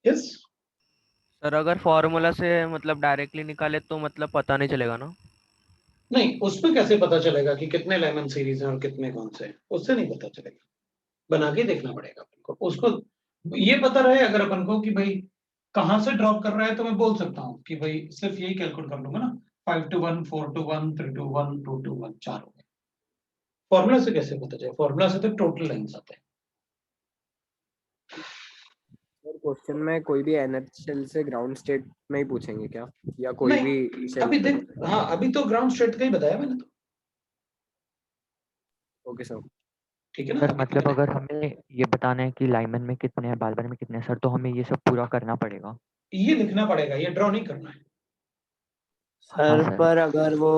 Yes, sir अगर फॉर्मूला से मतलब डायरेक्टली निकाले तो मतलब पता नहीं चलेगा ना? नहीं उसमें कैसे पता चलेगा कि कितने लेमन सीरीज हैं और कितने कौन से हैं? उससे नहीं पता चलेगा, बना के देखना पड़ेगा अपन को। उसको ये पता रहे अगर अपन को कि भाई कहां से ड्रॉप कर रहा है, तो मैं बोल सकता हूँ कि भाई सिर्फ यही कैलकुलेट कर लूंगा ना, 5 to 1, 4 to 1, 3 to 1, 2 to 1, 4 हो गए। फॉर्मूला से कैसे पता चले? फॉर्मूला से तो टोटल लाइंस आते हैं। और क्वेश्चन में कोई भी एनएच शेल से ग्राउंड स्टेट में ही पूछेंगे क्या, या कोई नहीं, भी शेल अभी से? देख, हाँ अभी तो ग्राउंड स्टेट का ही बताया मैंने तो, ओके सर। ठीक है ना। सर अभी मतलब मैंने अगर हमें ये बताना है कि लाइमन में कितने हैं, बाल्बर में कितने हैं सर, तो हमें ये सब पूरा करना पड़ेगा। ये लिखना पड़ेगा, ये ड्रॉ नहीं करना है। हाँ सर सर। पर अगर वो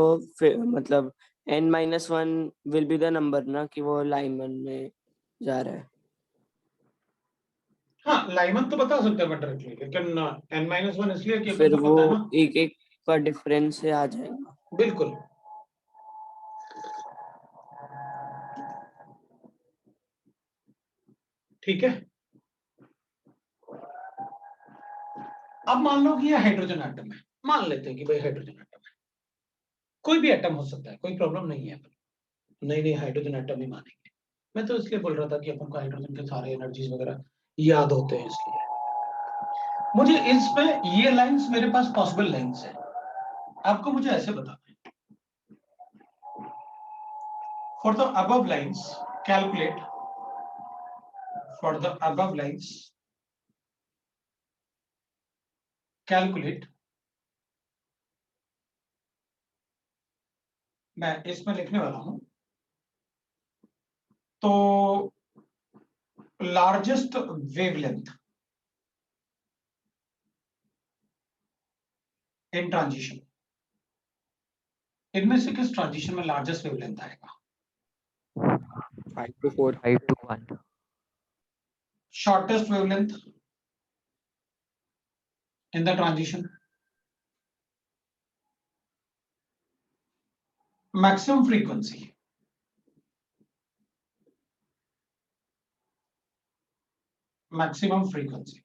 मतलब n-1 will be the number ना कि वो लाइनमैन में जा रहा है। हाँ लाइमन तो बता सकते हैं मैं डायरेक्टली, लेकिन n-1 इसलिए कि अपन फिर को वो पता है ना। एक एक का डिफरेंस से आ जाएगा। बिल्कुल। ठीक है, अब मान लो कि ये हाइड्रोजन एटम है, मान लेते हैं कि भाई हाइड्रोजन एटम है, कोई भी एटम हो सकता है, कोई प्रॉब्लम नहीं है, नहीं नहीं हाइड्रोजन एटम ही मानेंगे। मैं तो इसलिए बोल रहा था कि अपन को हाइड्रोजन के सारे एनर्जीज वगैरह याद होते हैं, इसलिए मुझे इसमें ये लाइंस मेरे पास पॉसिबल लाइंस है, आपको मुझे ऐसे बताना है। For the above lines calculate, for the above lines calculate, मैं इसमें लिखने वाला हूं, तो लार्जेस्ट वेवलेंथ इन ट्रांजिशन, इनमें से किस ट्रांजिशन में लार्जेस्ट वेवलेंथ आएगा? 5 to 4। 5 to 1। Shortest wavelength in the transition, maximum frequency, maximum frequency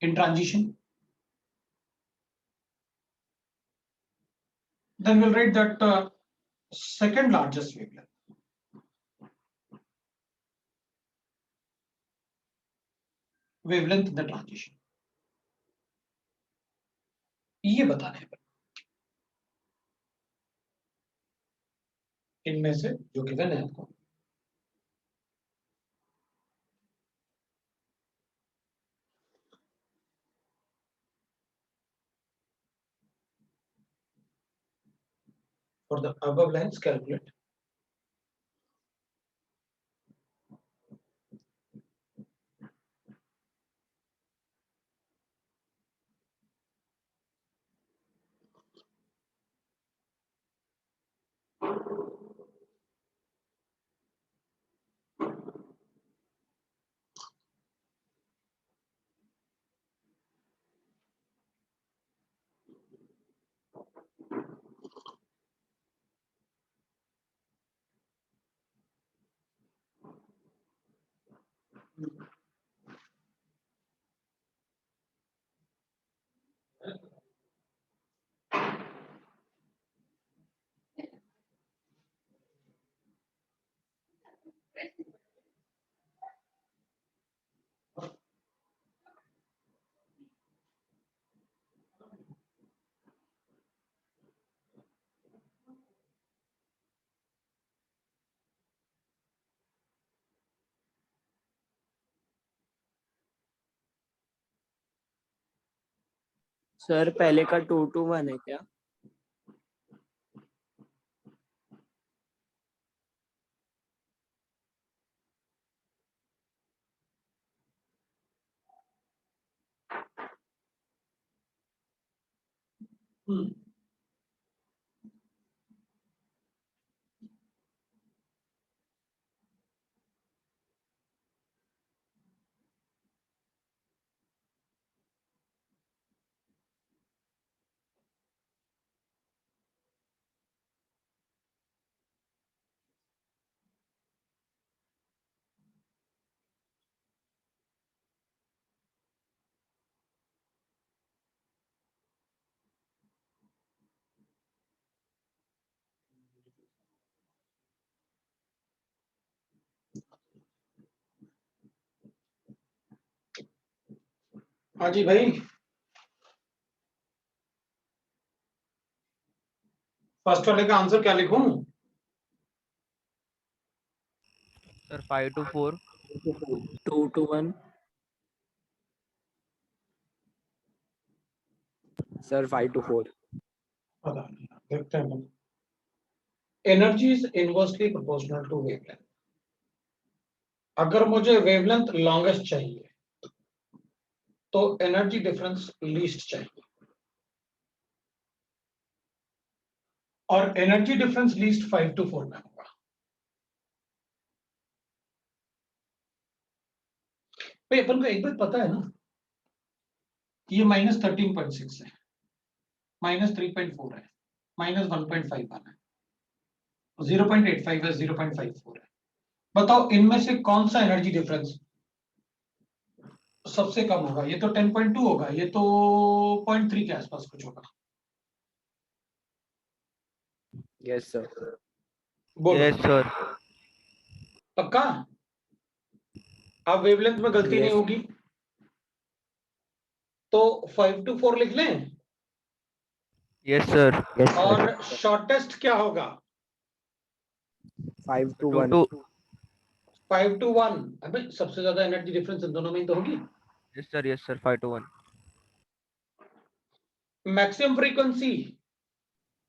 in transition, then we'll write that second largest wavelength, wavelength in the transition, ये बताने हैं इनमें से जो गिवन है आपको। For the above lines calculate sir पहले का 2 to 1 है क्या? हाँ जी भाई, फर्स्ट वाले का आंसर क्या लिखूं? Sir 5 to 4। 2 to 1. Sir, 5 to 4. पता नहीं, देखते हैं। Energy is inversely proportional to wavelength. अगर मुझे वेवलेंथ लॉन्गेस्ट चाहिए तो एनर्जी डिफरेंस लीस्ट चाहिए, और एनर्जी डिफरेंस लीस्ट 5 to 4 में होगा। भाई अपन को एक बात पता है ना, ये -13.6 है, -3.4 है, -1.51 है, 0.85 है, 0.54 है। बताओ इनमें से कौन सा एनर्जी डिफरेंस सबसे कम होगा? ये तो 10.2 होगा, ये तो 0.3 के आसपास कुछ होगा। Yes, sir. बोलो। Yes sir. पक्का? अब वेवलेंथ में गलती नहीं Yes. होगी तो 5 to 4 लिख लें। Yes sir. Yes sir. और शॉर्टेस्ट क्या होगा? 5 to 1. 2 5 to 1। अबे सबसे ज्यादा एनर्जी डिफरेंस इन दोनों में ही तो होगी। Yes sir 5 to 1। Maximum frequency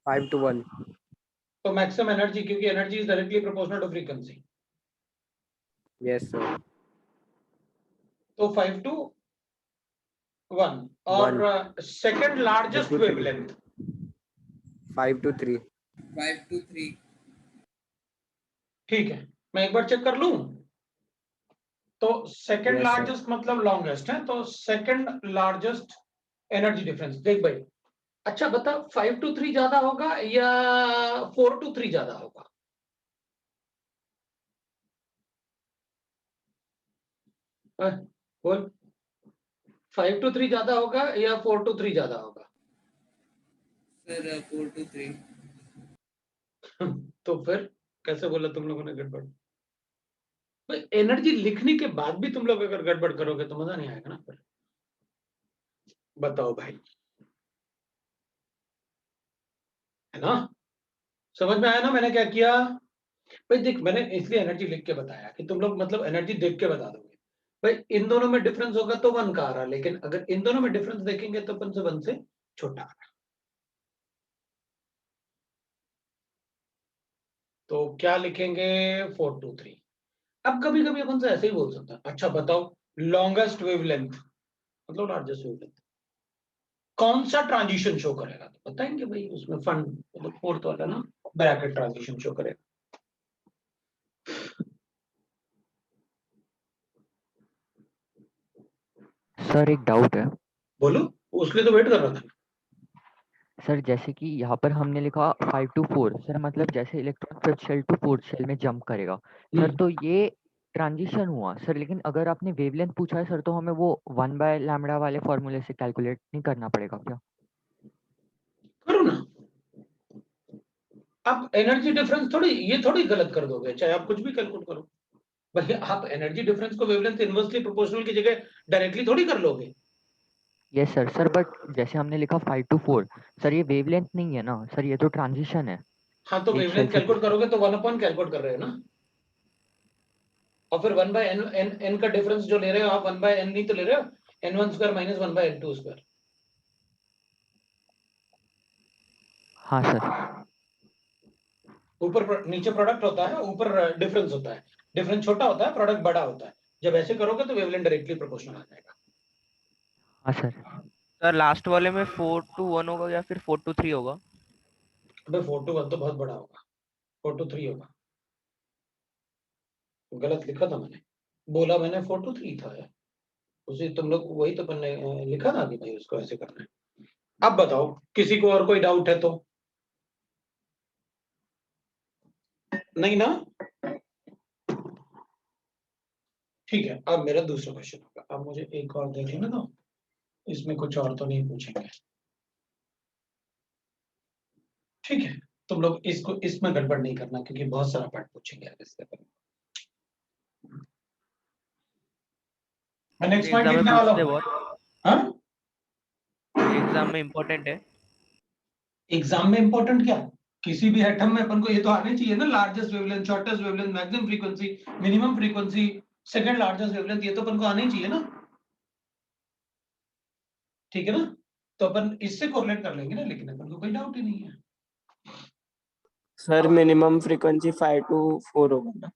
5 to 1. तो मैक्सिमम एनर्जी, क्योंकि energy is directly proportional to frequency, Yes, sir. तो 5 to 1। और second largest wavelength 5 to 3. 5 to 3. ठीक है, मैं एक बार चेक कर लूं। तो सेकंड Yes, sir. लार्जेस्ट मतलब लॉन्गेस्ट है, तो सेकंड लार्जेस्ट एनर्जी डिफरेंस देख भाई। अच्छा बता, 5 to 3 ज्यादा होगा या 4 to 3 ज्यादा होगा? बोल, 5 to 3 ज्यादा होगा या 4 to 3 ज्यादा होगा? Sir, 4 to 3. तो फिर कैसे बोला तुम लोगों ने गड़बड़? एनर्जी लिखने के बाद भी तुम लोग अगर गड़बड़ करोगे तो मजा नहीं आएगा ना फिर। बताओ भाई, है ना? समझ में आया ना मैंने क्या किया? भाई देख, मैंने इसलिए एनर्जी लिख के बताया कि तुम लोग मतलब एनर्जी देख के बता दोगे। भाई इन दोनों में डिफरेंस होगा तो 1 का आ रहा, लेकिन अगर इन दोनों में डिफरेंस देखेंगे तो अपन से 1 से छोटा आ रहा। तो क्या लिखेंगे? 4 to 3। अब कभी कभी अपन से ऐसे ही बोल सकता है, अच्छा बताओ लॉन्गेस्ट वेवलेंथ मतलब लार्जेस्ट वेवलेंथ कौन सा ट्रांजिशन शो करेगा? तो बताएंगे भाई, उसमें फंड मतलब फोर्थ वाला ना, ब्रैकेट ट्रांजिशन शो करेगा। सर एक डाउट है। बोलो, उसके तो वेट कर रहा था। सर जैसे कि यहाँ पर हमने लिखा 5 to 4, सर मतलब जैसे electron fifth shell to fourth shell में जंप करेगा सर, तो ये ट्रांजिशन हुआ सर। लेकिन अगर आपने वेवलेंथ पूछा है सर, तो हमें वो 1/λ वाले फॉर्मूले से कैलकुलेट नहीं करना पड़ेगा क्या? करो ना। आप एनर्जी डिफरेंस थोड़ी, ये थोड़ी गलत कर दोगे चाहे आप कुछ भी कैलकुलेट करो। भाई आप एनर्जी डिफरेंस को वेवलेंथ इनवर्सली प्रोपोर्शनल की जगह डायरेक्टली थोड़ी कर लोगे। यस सर बट जैसे हमने लिखा 5 to 4 सर, ये वेवलेंथ नहीं है ना सर, ये तो ट्रांजिशन है। हाँ तो एक वेवलेंथ शेल से कैलकुलेट करोगे तो 1 अपॉन कैलकुलेट कर रहे हो ना, और फिर 1/n का डिफरेंस जो ले रहे हो आप 1/n नहीं तो ले रहे हो, n1² - 1/n2²। हाँ सर। ऊपर नीचे प्रोडक्ट होता है, ऊपर डिफरेंस होता है, डिफरेंस छोटा होता है, प्रोडक्ट बड़ा होता है। जब ऐसे करोगे तो वेवलेंथ डायरेक्टली प्रोपोर्शनल आ जाएगा। हाँ सर। सर लास्ट वाले में 4 to 1 होगा या फिर 4 to 3 होगा? अबे 4 to 1 तो बहुत बड़ा होगा, 4 to 3 होगा। गलत लिखा था मैंने, बोला मैंने 4 to 3 था यार, उसी तुम लोग वही तो अपन ने लिखा था कि भाई उसको ऐसे करना है। अब बताओ किसी को और कोई डाउट है तो? नहीं ना? ठीक है, अब मेरा दूसरा क्वेश्चन होगा। अब मुझे एक और देख लेना दो, इसमें कुछ और तो नहीं पूछेंगे। ठीक है, तुम लोग इसको इसमें गड़बड़ नहीं करना क्योंकि बहुत सारा पार्ट पूछेंगे इससे पहले। मैं नेक्स्ट पॉइंट एग्जाम में लिखने वाला पूछते हूँ। बहुत, हाँ, एग्जाम में इम्पोर्टेंट है। एग्जाम में इंपॉर्टेंट क्या? किसी भी एटम में अपन को ये तो आने चाहिए ना, largest wavelength, shortest wavelength, maximum frequency, minimum frequency, second largest wavelength, ये तो अपन को आना ही चाहिए ना, ठीक है ना, तो अपन इससे कोरिलेट कर लेंगे ना, लेकिन अपन को कोई डाउट ही नहीं है। सर मिनिमम फ्रीक्वेंसी 5 to 4 होगा ना?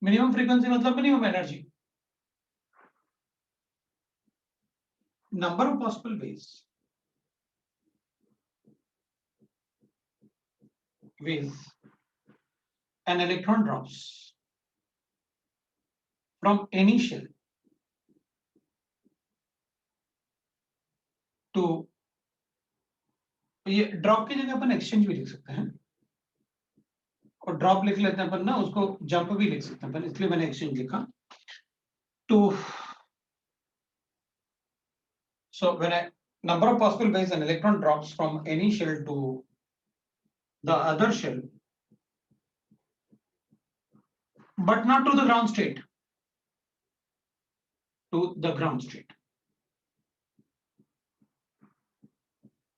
मिनिमम फ्रीक्वेंसी मतलब minimum energy, number of possible ways an electron drops from any shell to, ये ड्रॉप की जगह अपन एक्सचेंज भी लिख सकते हैं, और ड्रॉप लिख लेते हैं अपन ना, उसको जंप भी लिख सकते हैं अपन, इसलिए मैंने एक्सचेंज लिखा। Two, so when a number of possible ways an electron drops from any shell to the other shell, but not to the ground state, to the ground state,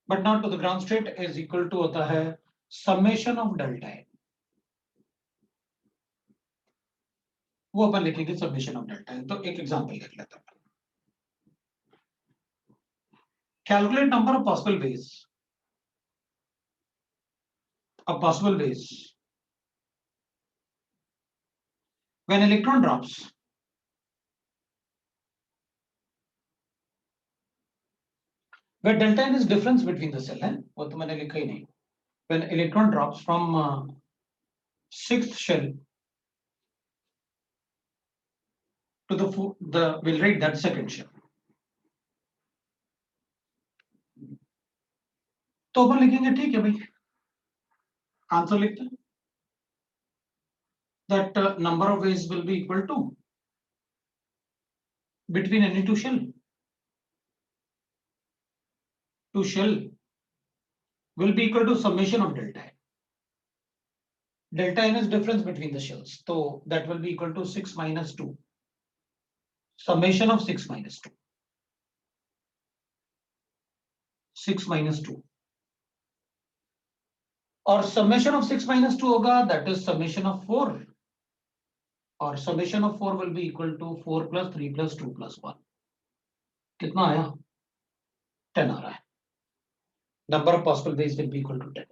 but not to the ground state is equal to होता है summation of delta n, वो अपन लिखेंगे summation of delta n। तो एक एग्जांपल देख लेते हैं, calculate number of possible ways when electron drops where delta n is difference between the cell है, वो तो मैंने लिखा ही नहीं, when electron drops from sixth shell to the we'll write that second shell, तो अपन लिखेंगे ठीक है भाई, आंसर लिखते हैं, that number of ways will be equal to between any two shell will be equal to summation of delta n. Delta n is difference between the shells, so that will be equal to 6 minus 2, summation of 6 minus 2, 6 minus 2, और summation of 6 minus 2 होगा, that is summation of 4, और summation of 4 will be equal to 4 plus 3 plus 2 plus 1, कितना आया, 10 आ रहा है, number of possible ways will be equal to 10,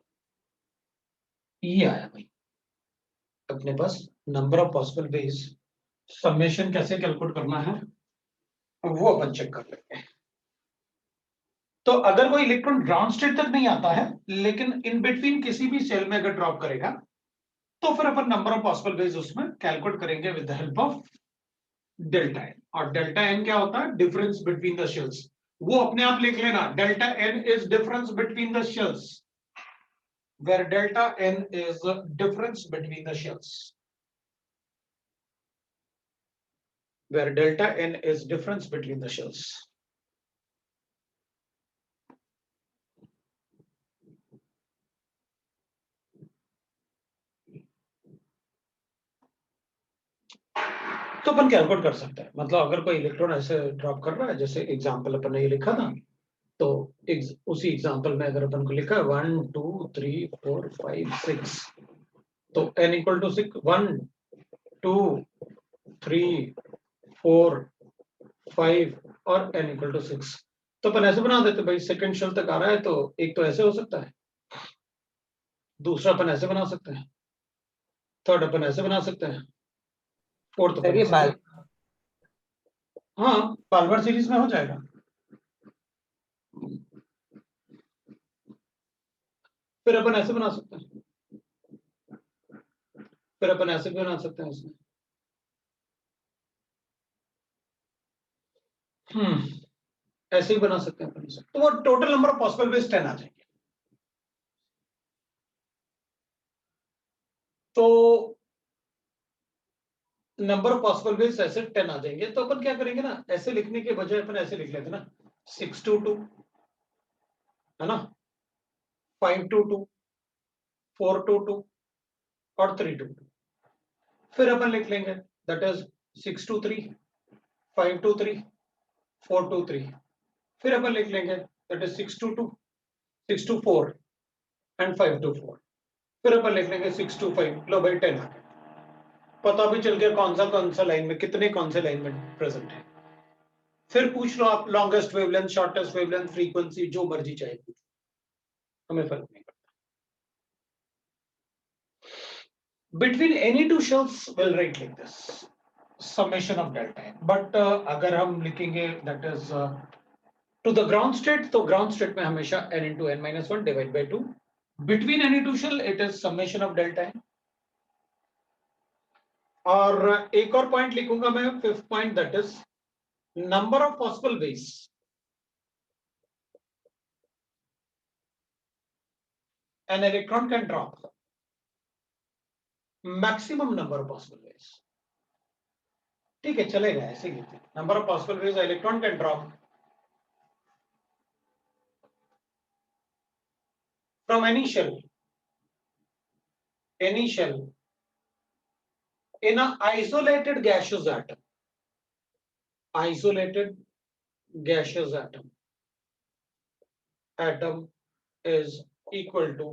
ये आया भाई अपने पास number of possible ways, summation कैसे कैलकुलेट करना है वो अपन चेक कर लेंगे। तो अगर कोई इलेक्ट्रॉन ग्राउंड स्टेट तक नहीं आता है, लेकिन इन बिटवीन किसी भी सेल में अगर ड्रॉप करेगा, तो फिर अपन नंबर ऑफ पॉसिबल वेज उसमें कैलकुलेट करेंगे with the help of delta n, और डेल्टा एन क्या होता है, डिफरेंस बिटवीन द शेल्स, वो अपने आप लिख लेना, delta n is difference between the shells, where delta n is difference between the shells, where delta n is difference between the shells. तो अपन कैलकुलेट कर सकते हैं, मतलब अगर कोई इलेक्ट्रॉन ऐसे ड्रॉप कर रहा है, जैसे एग्जांपल अपन ने ये लिखा था, तो उसी एग्जांपल में अगर अपन को लिखा है 1 2 3 4 5 6, तो n इक्वल टू 6, 1 2 3 4 5 और n इक्वल टू 6, तो अपन ऐसे बना देते भाई, सेकंड शेल तक आ रहा है तो एक तो ऐसे हो सकता है, दूसरा अपन ऐसे बना सकते हैं, थर्ड अपन ऐसे बना सकते हैं, फोर्थ अपन, हाँ पाल्मर सीरीज में हो जाएगा। फिर अपन ऐसे बना सकते हैं, फिर अपन ऐसे भी बना सकते हैं इसमें, ऐसे ही बना सकते हैं अपन इसे, तो वो total number of possible veg 10 आ जाएंगे। तो नंबर ऑफ पॉसिबल वेज ऐसे 10 आ जाएंगे, तो अपन क्या करेंगे ना, ऐसे लिखने के बजाय अपन ऐसे लिख लेते ना, 6 to 2 है ना, 5 to 2, 4 to 2 और 3 to 2, फिर अपन लिख लेंगे that is 6 to 3, 5 to 3, 4 to 3, फिर अपन लिख लेंगे that is 6 to 2, 6 to 4 and 5 to 4, फिर अपन लिख लेंगे 6 to 5, लो भाई 10 आ गया। पता भी चल गया कौन सा लाइन में कितने कौन से लाइन में प्रेजेंट है। फिर पूछ लो आप longest wavelength, shortest wavelength, frequency, जो मर्जी चाहे पूछ, हमें फर्क नहीं पड़ता। Between any two shells will write like this summation of delta n, but अगर हम लिखेंगे that is to the ground state, तो ground state में हमेशा n into n minus 1 divided by 2, between any two shell it is summation of delta n। और एक और पॉइंट लिखूंगा मैं, fifth point, that is number of possible ways an electron can drop, maximum number of possible ways। ठीक है, चलेगा, ऐसे ही लिखते हैं, number of possible ways an electron can drop from any shell in an isolated gaseous atom, isolated gaseous atom is equal to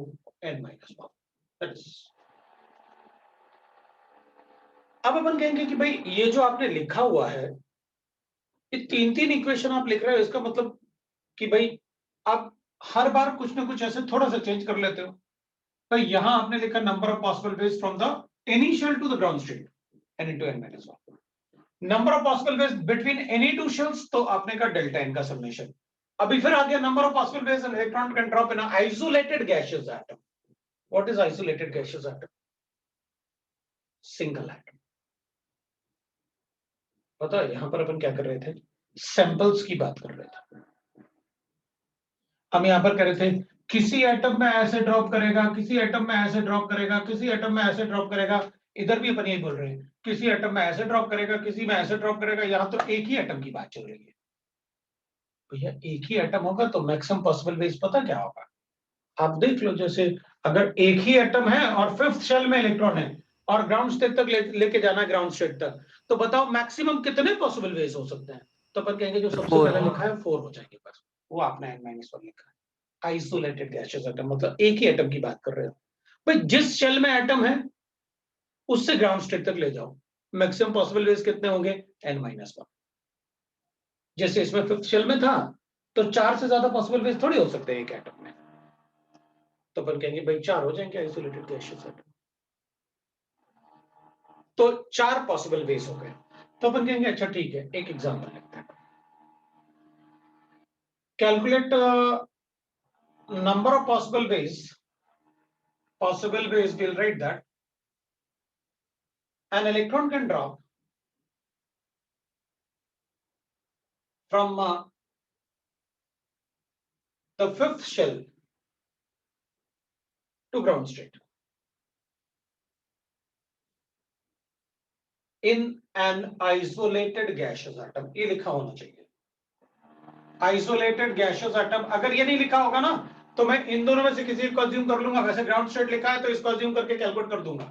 n minus 1, that is। अब अपन कहेंगे कि भाई ये जो आपने लिखा हुआ है, ये तीन इक्वेशन आप लिख रहे हो, इसका मतलब कि भाई आप हर बार कुछ ना कुछ ऐसे थोड़ा सा चेंज कर लेते हो। भाई यहां आपने लिखा number of possible ways from the initial to the ground state n into n minus 1, number of possible ways between any two shells, तो आपने कहा डेल्टा n का समेशन। अभी फिर आ गया number of possible veg an electron can drop in isolated gaseous atom. What is isolated gaseous atom? Single atom. पता है यहां पर अपन क्या कर रहे थे? सैंपल्स की बात कर रहे थे। हम यहां पर कह रहे थे किसी एटम में ऐसे ड्रॉप करेगा, किसी एटम में ऐसे ड्रॉप करेगा, किसी एटम में ऐसे ड्रॉप करेगा। इधर भी अपन यही बोल रहे हैं, किसी एटम में ऐसे ड्रॉप करेगा, किसी में ऐसे ड्रॉप करेगा। यहां तो एक ही एटम की बात चल रही है। भैया एक ही एटम होगा तो मैक्सिमम पॉसिबल वेज पता क्या होगा? आप देख लो, जैसे अगर एक ही एटम है और फिफ्थ शेल में इलेक्ट्रॉन है और ग्राउंड स्टेट तक लेके जाना है, ग्राउंड स्टेट तक, तो बताओ मैक्सिमम कितने पॉसिबल वेज हो सकते हैं? तो अपन कहेंगे जो सबसे पहले लिखा है 4 हो जाएंगे, बस वो आपने n-1 लिखा है। आइसोलेटेड गैसियस एटम मतलब एक ही एटम की बात कर रहे हो। भाई जिस शेल में एटम है उससे ग्राउंड स्टेट तक ले जाओ, मैक्सिमम पॉसिबल वेज कितने होंगे? n-1। जैसे इसमें फिफ्थ शेल में था तो 4 से ज्यादा पॉसिबल वेज थोड़ी हो सकते हैं एक एटम में, तो अपन कहेंगे भाई 4 हो जाएंगे आइसोलेटेड गैसियस एटम। तो 4 पॉसिबल वेज हो गए। तो अपन कहेंगे अच्छा ठीक है, एक एग्जांपल लेते हैं। Calculate number of possible veg we'll write that an electron can drop from the fifth shell to ground state in an isolated gaseous atom। ये लिखा होना चाहिए आइसोलेटेड गैसियस एटम। अगर ये नहीं लिखा होगा ना तो मैं इन दोनों में से किसी को अज्यूम कर लूंगा। वैसे ग्राउंड स्टेट लिखा है तो इसको अज्यूम करके कैलकुलेट कर दूंगा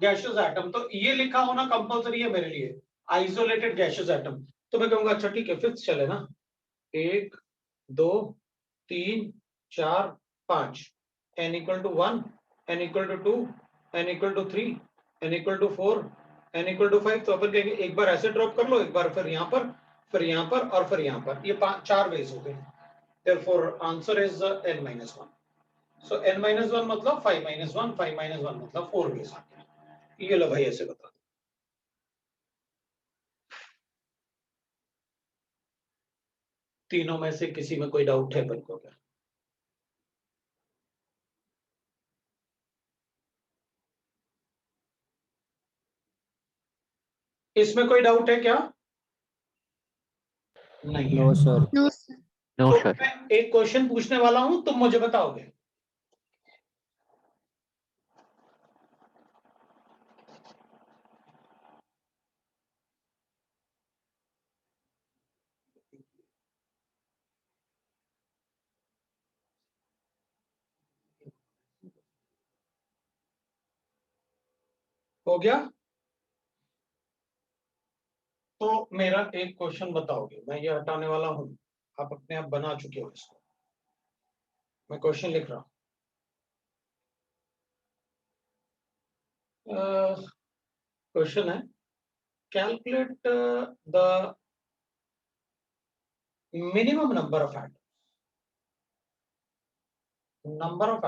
गैसियस एटम। तो ये लिखा होना कंपलसरी है मेरे लिए, आइसोलेटेड गैसियस एटम। तो मैं कहूंगा अच्छा ठीक है, फिफ्थ शेल है ना, 1 2 3 4 5, n equal to 1, n equal to 2, n equal to 3, n equal to 4, n equal to 5। तो अपन कहेंगे एक बार ऐसे ड्रॉप कर लो, एक बार फिर यहाँ पर, फिर यहाँ पर और फिर यहाँ पर। ये 4 वेज हो गए। Therefore answer is n-1। So n-1 मतलब 5-1, 5-1 मतलब 4 वेज आ गया। ये लो भाई ऐसे बता दो। तीनों में से किसी में कोई डाउट है अपन को क्या? इसमें कोई डाउट है क्या? नहीं नो सर। नो तो सर। मैं एक क्वेश्चन पूछने वाला हूं, तुम मुझे बताओगे। हो गया? तो मेरा एक क्वेश्चन बताओगे, मैं ये हटाने वाला हूं, आप अपने आप बना चुके हो इसको। मैं क्वेश्चन लिख रहा हूं। क्वेश्चन है calculate the minimum number of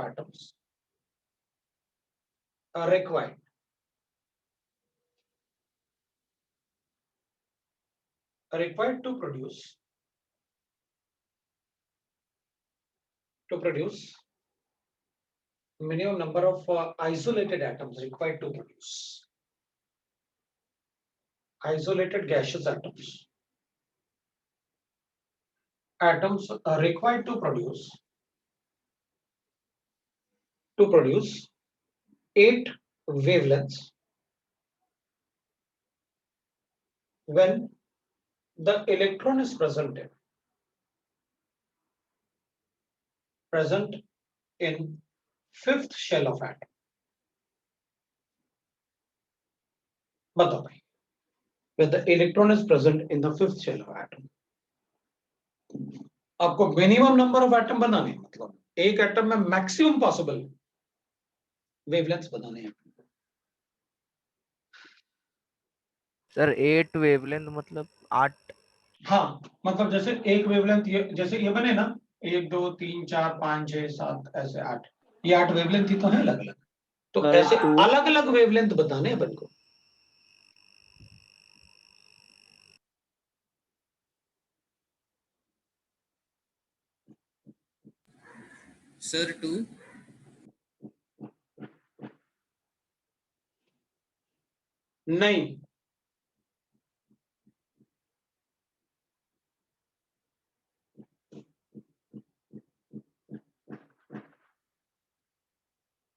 atoms are required to produce minimum number of isolated atoms required to produce isolated gaseous atoms are required to produce 8 wavelengths when the electron is present in fifth shell of atom. बताओ भाई, when the electron is present in the fifth shell of atom. आपको मिनिमम नंबर ऑफ एटम बनाने, मतलब एक एटम में मैक्सिमम पॉसिबल वेवलेंथ्स बनाने हैं. सर 8 वेवलेंथ मतलब 8. हाँ, मतलब जैसे एक वेवलेंथ जैसे ये बने ना 1 2 3 4 5 6 7 ऐसे 8, ये 8 वेवलेंथ ही तो है अलग अलग. तो ऐसे अलग अलग वेवलेंथ बताने हैं अपन को. Sir, 2. नहीं,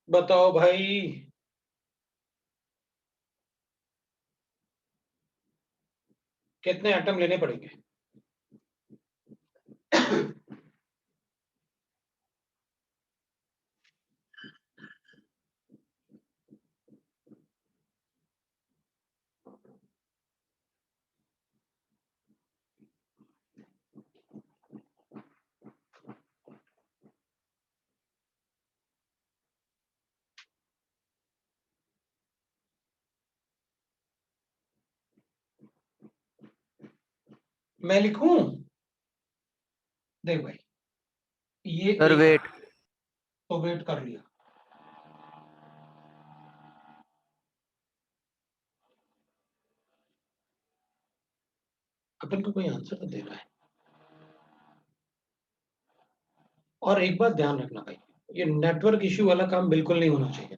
बताओ भाई. कितने एटम लेने पड़ेंगे? मैं लिखूं? देख भाई, ये सर वेट. तो वेट कर लिया. अपन को कोई आंसर तो दे रहा है. और एक बात ध्यान रखना भाई, ये नेटवर्क इश्यू वाला काम बिल्कुल नहीं होना चाहिए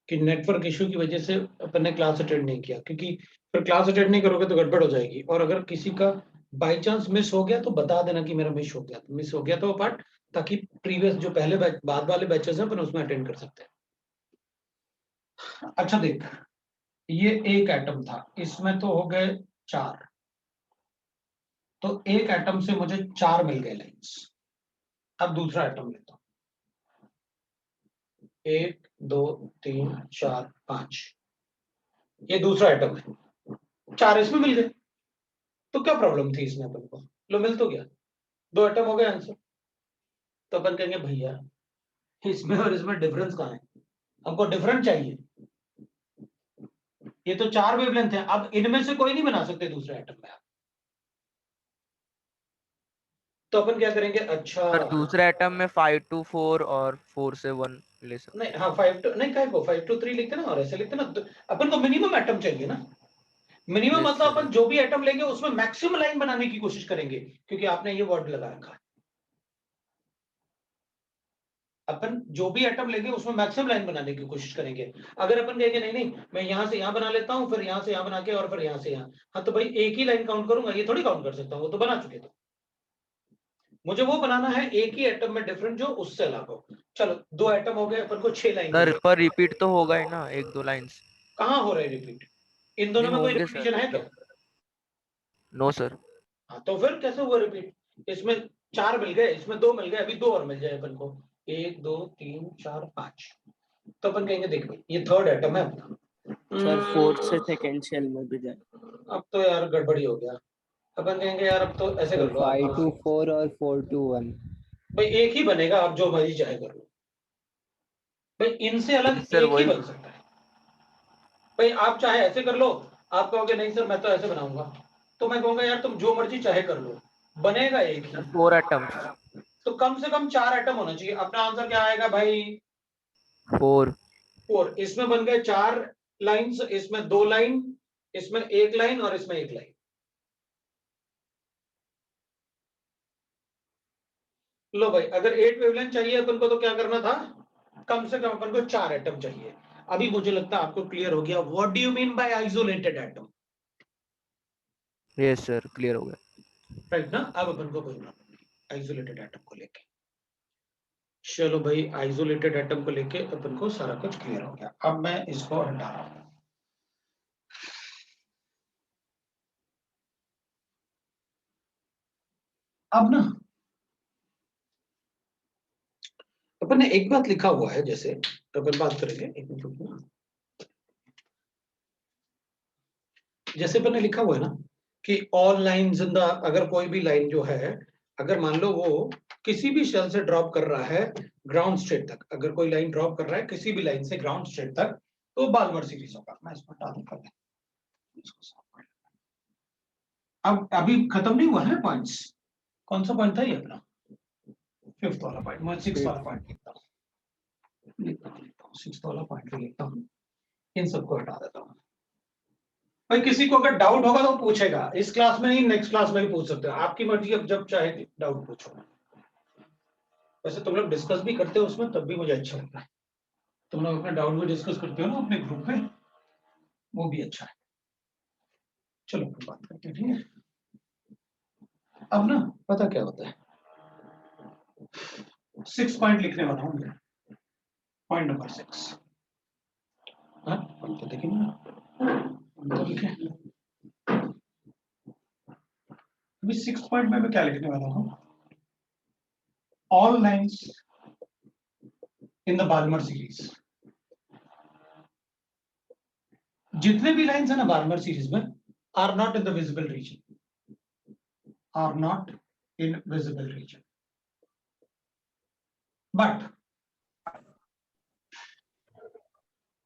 कि नेटवर्क इश्यू की वजह से अपन ने क्लास अटेंड नहीं किया, क्योंकि फिर क्लास अटेंड नहीं करोगे तो गड़बड़ हो जाएगी. और अगर किसी का बाय चांस मिस हो गया तो बता देना कि मेरा मिस हो गया तो पार्ट, ताकि प्रीवियस जो पहले बाद वाले बैचेस हैं अपन उसमें अटेंड कर सकते हैं. अच्छा देख, ये एक एटम था, इसमें तो हो गए 4, तो एक एटम से मुझे 4 मिल गए लाइंस. अब दूसरा एटम लेता हूं, 1 2 3 4 5, ये दूसरा एटम है, 4 इसमें मिल गए. तो क्या प्रॉब्लम थी इसमें अपन को? लो मिल तो गया, 2 एटम हो गए आंसर. तो अपन कहेंगे भैया इसमें और इसमें डिफरेंस कहाँ है? हमको डिफरेंस चाहिए. ये तो 4 वेवलेंथ है, अब इनमें से कोई नहीं बना सकते दूसरे एटम में. तो अपन क्या करेंगे? अच्छा सर दूसरे एटम में 5 to 4 और 4 से 1 ले सकते. नहीं, हाँ 5 to नहीं, काय को 5 to 3 लिखते ना, और ऐसे लिखते ना. तो अपन को मिनिमम एटम चाहिए ना. मिनिमम Yes, मतलब sir. अपन जो भी एटम लेंगे उसमें मैक्सिमम लाइन बनाने की कोशिश करेंगे, क्योंकि आपने ये वर्ड लगा रखा है. अपन जो भी एटम लेंगे उसमें मैक्सिमम लाइन बनाने की कोशिश करेंगे. अगर अपन कहेंगे नहीं नहीं मैं यहां से यहां बना लेता हूं, फिर यहां से यहां बना के और फिर यहां से यहां, हाँ तो भाई एक ही लाइन काउंट करूंगा, ये थोड़ी काउंट कर सकता हूं, वो तो बना चुके. तो मुझे वो बनाना है एक ही एटम में डिफरेंट जो उससे अलग हो. चलो 2 एटम हो गए, अपन को 6 लाइन. सर पर रिपीट तो होगा ही ना 1-2 लाइंस. कहां हो रहा है रिपीट? इन दोनों नहीं में कोई होंगे सर, रिपीटिशन है क्या? मतलब नो सर. हाँ तो फिर कैसे हुआ रिपीट? इसमें 4 मिल गए, इसमें 2 मिल गए, अभी 2 और मिल जाए अपन को, 1 2 3 4 5. तो अपन कहेंगे देख भाई ये थर्ड एटम है अपना. सर फोर्थ से सेकंड शेल में भी जाए. अब तो यार गड़बड़ी हो गया. अपन कहेंगे यार अब तो ऐसे कर लो, 5 to 4 और 4 to 1. भाई एक ही बनेगा, आप जो मर्जी चाहे कर लो. भाई इनसे अलग सर एक ही वही. बन सकता है. भाई आप चाहे ऐसे कर लो, आप कहोगे नहीं सर मैं तो ऐसे बनाऊंगा, तो मैं कहूंगा यार तुम जो मर्जी चाहे कर लो, बनेगा एक ही। 4 atoms. तो कम से कम 4 एटम होना चाहिए। अपना आंसर क्या आएगा भाई? 4. 4। इसमें बन गए 4 लाइंस, इसमें 2 लाइन, इसमें 1 लाइन और इसमें 1 लाइन। लो भाई, अगर 8 वेवलेंथ चाहिए अपन को तो क्या करना था? कम से कम अपन को 4 एटम चाहिए। अभी मुझे लगता है आपको क्लियर हो गया what do you mean by isolated atom, Yes sir, clear हो गया. राइट ना? अब अपन को कोई प्रॉब्लम नहीं आइसोलेटेड एटम को लेके। चलो भाई, आइसोलेटेड एटम को लेके अपन को सारा कुछ क्लियर हो गया। अब मैं इसको हटा रहा हूं। अब ना अपन ने एक बात लिखा हुआ है, जैसे अपन बात करेंगे, एक मिनट रुकना। जैसे अपन ने लिखा हुआ है ना कि ऑल लाइंस इन द, अगर कोई भी लाइन जो है, अगर मान लो वो किसी भी शेल से ड्रॉप कर रहा है ग्राउंड स्टेट तक, अगर कोई लाइन ड्रॉप कर रहा है किसी भी लाइन से ग्राउंड स्टेट तक, तो बाल्मर सीरीज होगा। मैं इसको हटा दूं पहले, इसको साफ कर लेता हूं। अब अभी खत्म नहीं हुआ है पॉइंट्स। कौन सा पॉइंट था ये अपना? 5th वाला पॉइंट। मैं 6th वाला पॉइंट लिखता हूँ, 6th वाला पॉइंट लिखता हूँ, इन सबको हटा देता हूँ। भाई किसी को अगर डाउट होगा तो पूछेगा, इस क्लास में नहीं नेक्स्ट क्लास में भी पूछ सकते हो, आपकी मर्जी, अब जब चाहे डाउट पूछो। वैसे तुम लोग डिस्कस भी करते हो उसमें, तब भी मुझे अच्छा लगता है। तुम लोग अपने डाउट भी डिस्कस करते हो ना अपने ग्रुप में, वो भी अच्छा है। चलो फिर बात करते हैं, ठीक है? अब ना पता क्या होता है, 6 पॉइंट लिखने वाला हूं मैं, पॉइंट नंबर 6। पॉइंट तो देखिए ना, तो लिखे अभी 6 पॉइंट में मैं क्या लिखने वाला हूं? All lines in the Balmer series, जितने भी लाइंस है ना बाल्मर सीरीज में, are not in the visible region, are not in visible region, but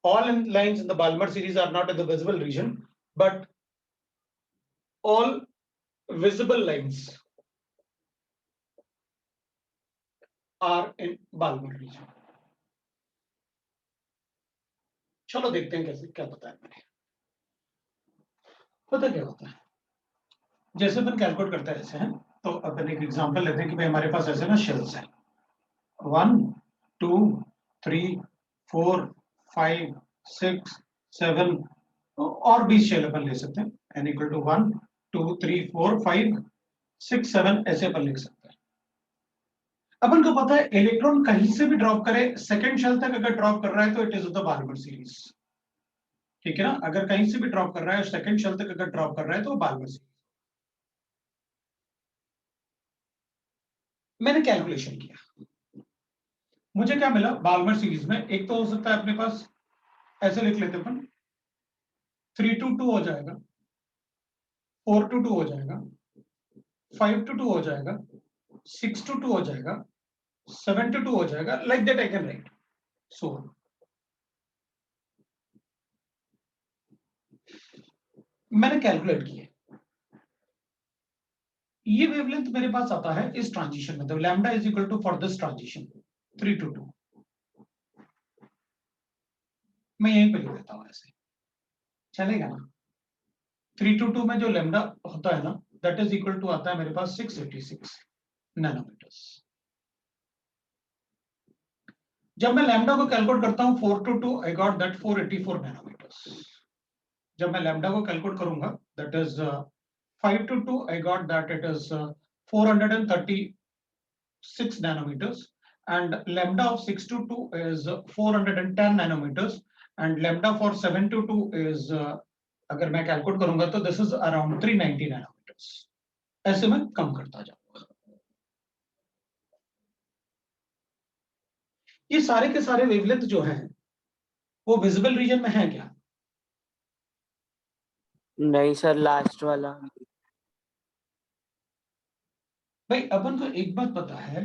all lines in the Balmer series are not in the visible region, but all visible lines are in Balmer region. चलो देखते हैं कैसे, क्या बताया मैंने। पता क्या होता है, जैसे अपन कैलकुलेट करते हैं ऐसे हैं, तो अपन एक एग्जांपल लेते हैं कि भाई हमारे पास ऐसे ना शेल्स हैं 1 2 3 4 5 6 7, और 20 शेल अपन ले सकते हैं, n इक्वल टू 1 2 3 4 5 6 7 ऐसे अपन लिख सकते हैं। अपन को पता है इलेक्ट्रॉन कहीं से भी ड्रॉप करे, सेकंड शेल तक अगर ड्रॉप कर रहा है तो it is of the Balmer series, ठीक है ना? अगर कहीं से भी ड्रॉप कर रहा है, सेकंड शेल तक अगर ड्रॉप कर रहा है तो बाल्मर सीरीज। मैंने कैलकुलेशन किया, मुझे क्या मिला बाल्मर सीरीज में? एक तो हो सकता है अपने पास ऐसे लिख लेते अपन, 3 to 2 हो जाएगा, 4 to 2 हो जाएगा, 5 to 2 हो जाएगा, 6 to 2 हो जाएगा, 7 to 2 हो जाएगा, like that I can write. So मैंने कैलकुलेट किया, ये वेवलेंथ मेरे पास आता है इस ट्रांजिशन में, तो lambda is equal to for this transition 3 to 2। मैं यहीं पे लिख देता हूं, ऐसे चलेगा ना? 3 to 2 में जो लैम्डा होता है ना, दैट इज इक्वल टू आता है मेरे पास 686 नैनोमीटर्स। जब मैं लैम्डा को कैलकुलेट करता हूं 4 to 2, I got that 484 nanometers. जब मैं लैम्डा को कैलकुलेट करूंगा, that is 5 to 2, I got that it is 436 nanometers, and lambda of 6 to 2 is 410 nanometers, and lambda for 7 to 2 is अगर मैं कैलकुलेट करूंगा तो this is around 390 nanometers। ऐसे मैं कम करता जाऊंगा। ये सारे के सारे वेवलेंथ जो हैं वो विजिबल रीजन में है क्या? नहीं सर, लास्ट वाला। भाई अपन को एक बात पता है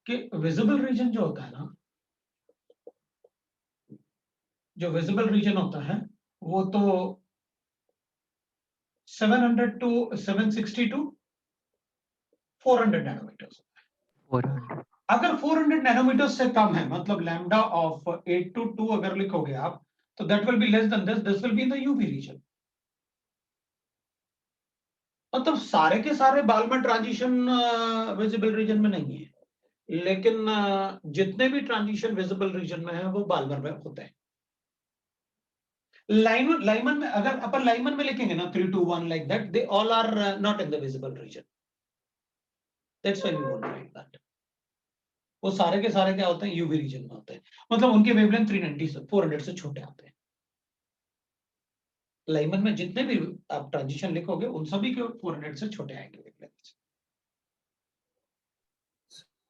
कि विजिबल रीजन जो होता है ना, जो विजिबल रीजन होता है वो तो 700 to 760 to 400 नैनोमीटर्स। 400। अगर 400 नैनोमीटर से कम है, मतलब लैम्डा ऑफ 8 to 2 अगर लिखोगे आप, तो that will be less than this will be in the UV region. मतलब सारे के सारे बाल्मर ट्रांजिशन विजिबल रीजन में नहीं है, लेकिन जितने भी ट्रांजिशन विजिबल रीजन में है वो बाल्मर में होते हैं। लाइमन में अगर अपन लाइमन में लिखेंगे ना 3 to 1 like that, they all are not in the visible region, that's why we won't write that. वो सारे के सारे क्या होते हैं, यूवी रीजन में होते हैं, मतलब उनके वेवलेंथ 390 से 400 से छोटे आते हैं। लाइमन में जितने भी आप ट्रांजिशन लिखोगे उन सभी के 400 से छोटे आएंगे वेवलेंथ।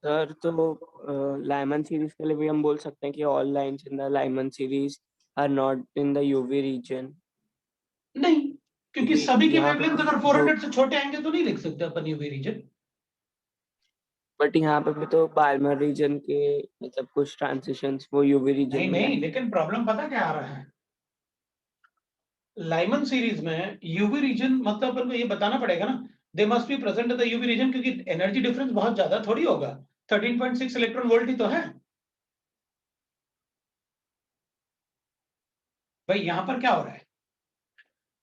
सर तो लाइमन सीरीज के लिए भी हम बोल सकते हैं कि all lines in the Lyman series are not in the UV region. नहीं, क्योंकि सभी के यहाँ पे वेवलेंथ अगर 400 से छोटे आएंगे तो नहीं लिख सकते अपन यूवी रीजन। बट यहाँ पे भी तो बाल्मर रीजन के मतलब कुछ ट्रांजिशंस वो यूवी रीजन नहीं में नहीं, लेकिन प्रॉब्लम पता क्या आ रहा है, लाइमन सीरीज में यूवी रीजन मतलब अपन को ये बताना पड़ेगा ना, they must be present in the UV region, क्योंकि एनर्जी डिफरेंस बहुत ज्यादा थोड़ी होगा, 13.6 इलेक्ट्रॉन वोल्ट ही तो है भाई। यहां पर क्या हो रहा है,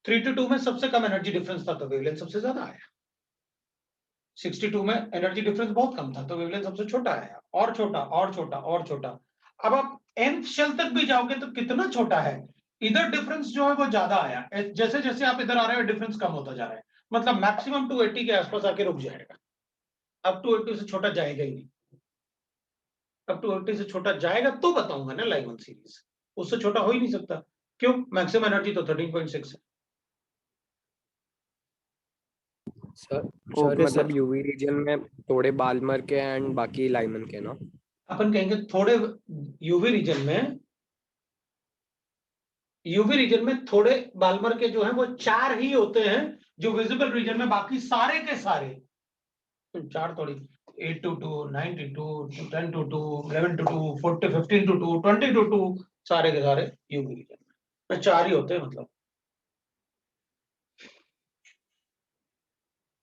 3 to 2 में सबसे कम एनर्जी डिफरेंस था तो वेवलेंथ सबसे ज्यादा आया, 62 में एनर्जी डिफरेंस बहुत कम था तो वेवलेंथ सबसे छोटा आया, और छोटा और छोटा और छोटा। अब आप nth शेल तक भी जाओगे तो कितना छोटा है, इधर डिफरेंस जो है वो ज्यादा आया, जैसे जैसे आप इधर आ रहे हो डिफरेंस कम होता जा रहा है, मतलब मैक्सिमम 280 के आसपास आके रुक जाएगा, अब 280 से छोटा जाएगा ही नहीं। अब 280 से छोटा जाएगा तो बताऊंगा ना लाइमन सीरीज, उससे छोटा हो ही नहीं सकता, क्यों, मैक्सिमम एनर्जी तो 13.6 है। सर ओके मतलब सर। यूवी रीजन में थोड़े बाल्मर के एंड बाकी लाइमन के ना। अपन कहेंगे थोड़े यूवी रीजन में, यूवी रीजन में थोड़े बाल्मर के जो हैं वो 4 ही होते हैं जो विजिबल रीजन में, बाकी सारे के सारे 4 थोड़ी, 8 to 2, 9 to 2, 10 to 2, 11 to 2, 40, 15 to 2, 20 to 2, सारे के सारे यूवी रीजन में 4 ही होते हैं मतलब।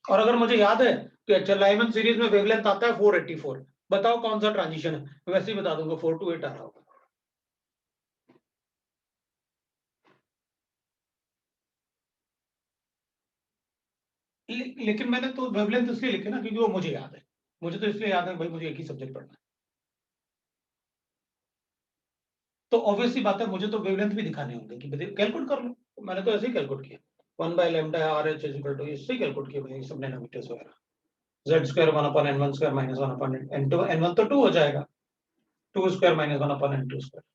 और अगर मुझे याद है कि अच्छा लाइमन सीरीज में वेवलेंथ आता है 484, बताओ कौन सा ट्रांजिशन है, वैसे ही बता दूंगा 4 to 8 आ रहा होगा। लेकिन मैंने तो वेवलेंथ इसलिए लिखे ना क्योंकि वो मुझे याद है, मुझे तो इसलिए याद है भाई मुझे एक ही सब्जेक्ट पढ़ना है, तो ऑब्वियसली बात है मुझे तो वेवलेंथ भी दिखाने होंगे कि कैलकुलेट कर लो, मैंने तो ऐसे ही कैलकुलेट किया, 1 by lambda RH is equal to, इससे ही कैलकुलेट किया भाई सब नैनोमीटर्स वगैरह, z square 1 upon n1 square minus 1 upon n2, n1 तो 2 हो जाएगा, 2 square minus 1 upon n2 square,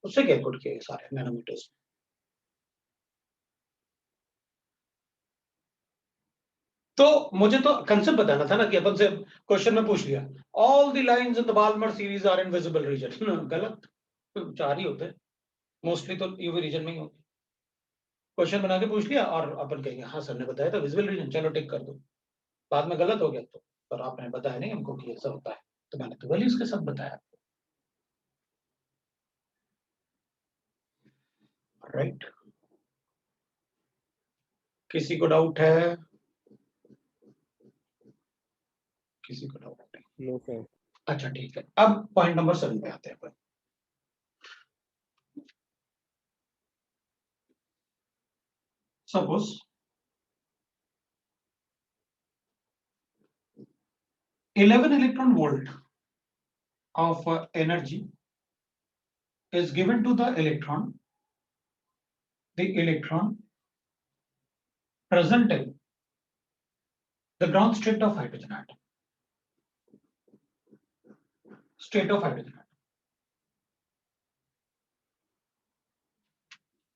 उससे कैलकुलेट किए सारे नैनोमीटर्स। तो मुझे तो कंसेप्ट बताना था ना कि अपन से क्वेश्चन में पूछ लिया all the lines in the Balmer series are in visible region, गलत, 4 ही होते हैं मोस्टली, तो यूवी रीजन में ही होते। क्वेश्चन बना के पूछ लिया और अपन कहेंगे हाँ सर ने बताया था विजिबल रीजन, चलो टिक कर दो, बाद में गलत हो गया तो पर आपने बताया नहीं हमको कि ऐसा होता है, तो मैंने तो वैल्यूज के साथ बताया, राइट। किसी को डाउट है, किसी को डाउट नहीं, नो सर। अच्छा ठीक है, अब पॉइंट नंबर 7 पे आते हैं अपन। Suppose 11 electron volt of energy is given to the electron present in the ground state of hydrogen atom,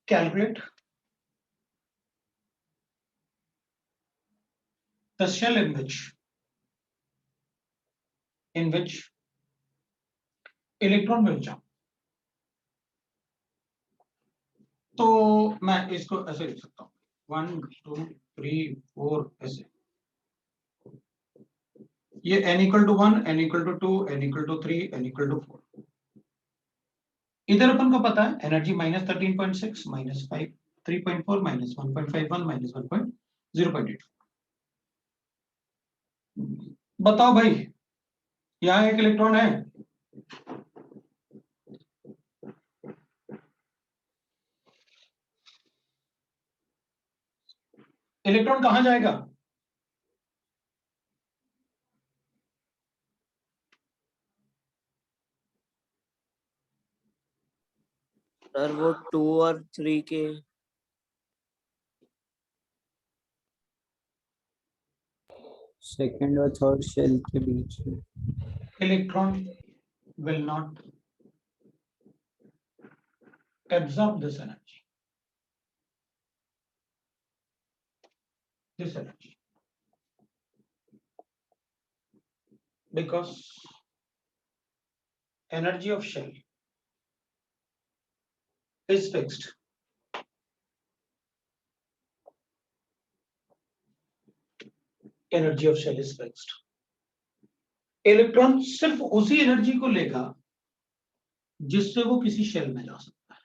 calculate the shell in which electron will jump। तो मैं इसको ऐसे लिख सकता हूँ 1 2 3 4 ऐसे, ये n equal to 1, n equal to 2, n equal to 3, n equal to 4, इधर अपन को पता है एनर्जी -13.6 -5 3.4 -1.51 -1.0.8। बताओ भाई, यहाँ एक इलेक्ट्रॉन है, इलेक्ट्रॉन कहां जाएगा? सर वो 2 और 3 के सेकंड और थर्ड शेल के बीच में। Electron will not absorb this energy, because energy of shell is fixed. Energy of shell is fixed. Electron सिर्फ उसी एनर्जी को लेगा जिससे वो किसी शेल में जा सकता है,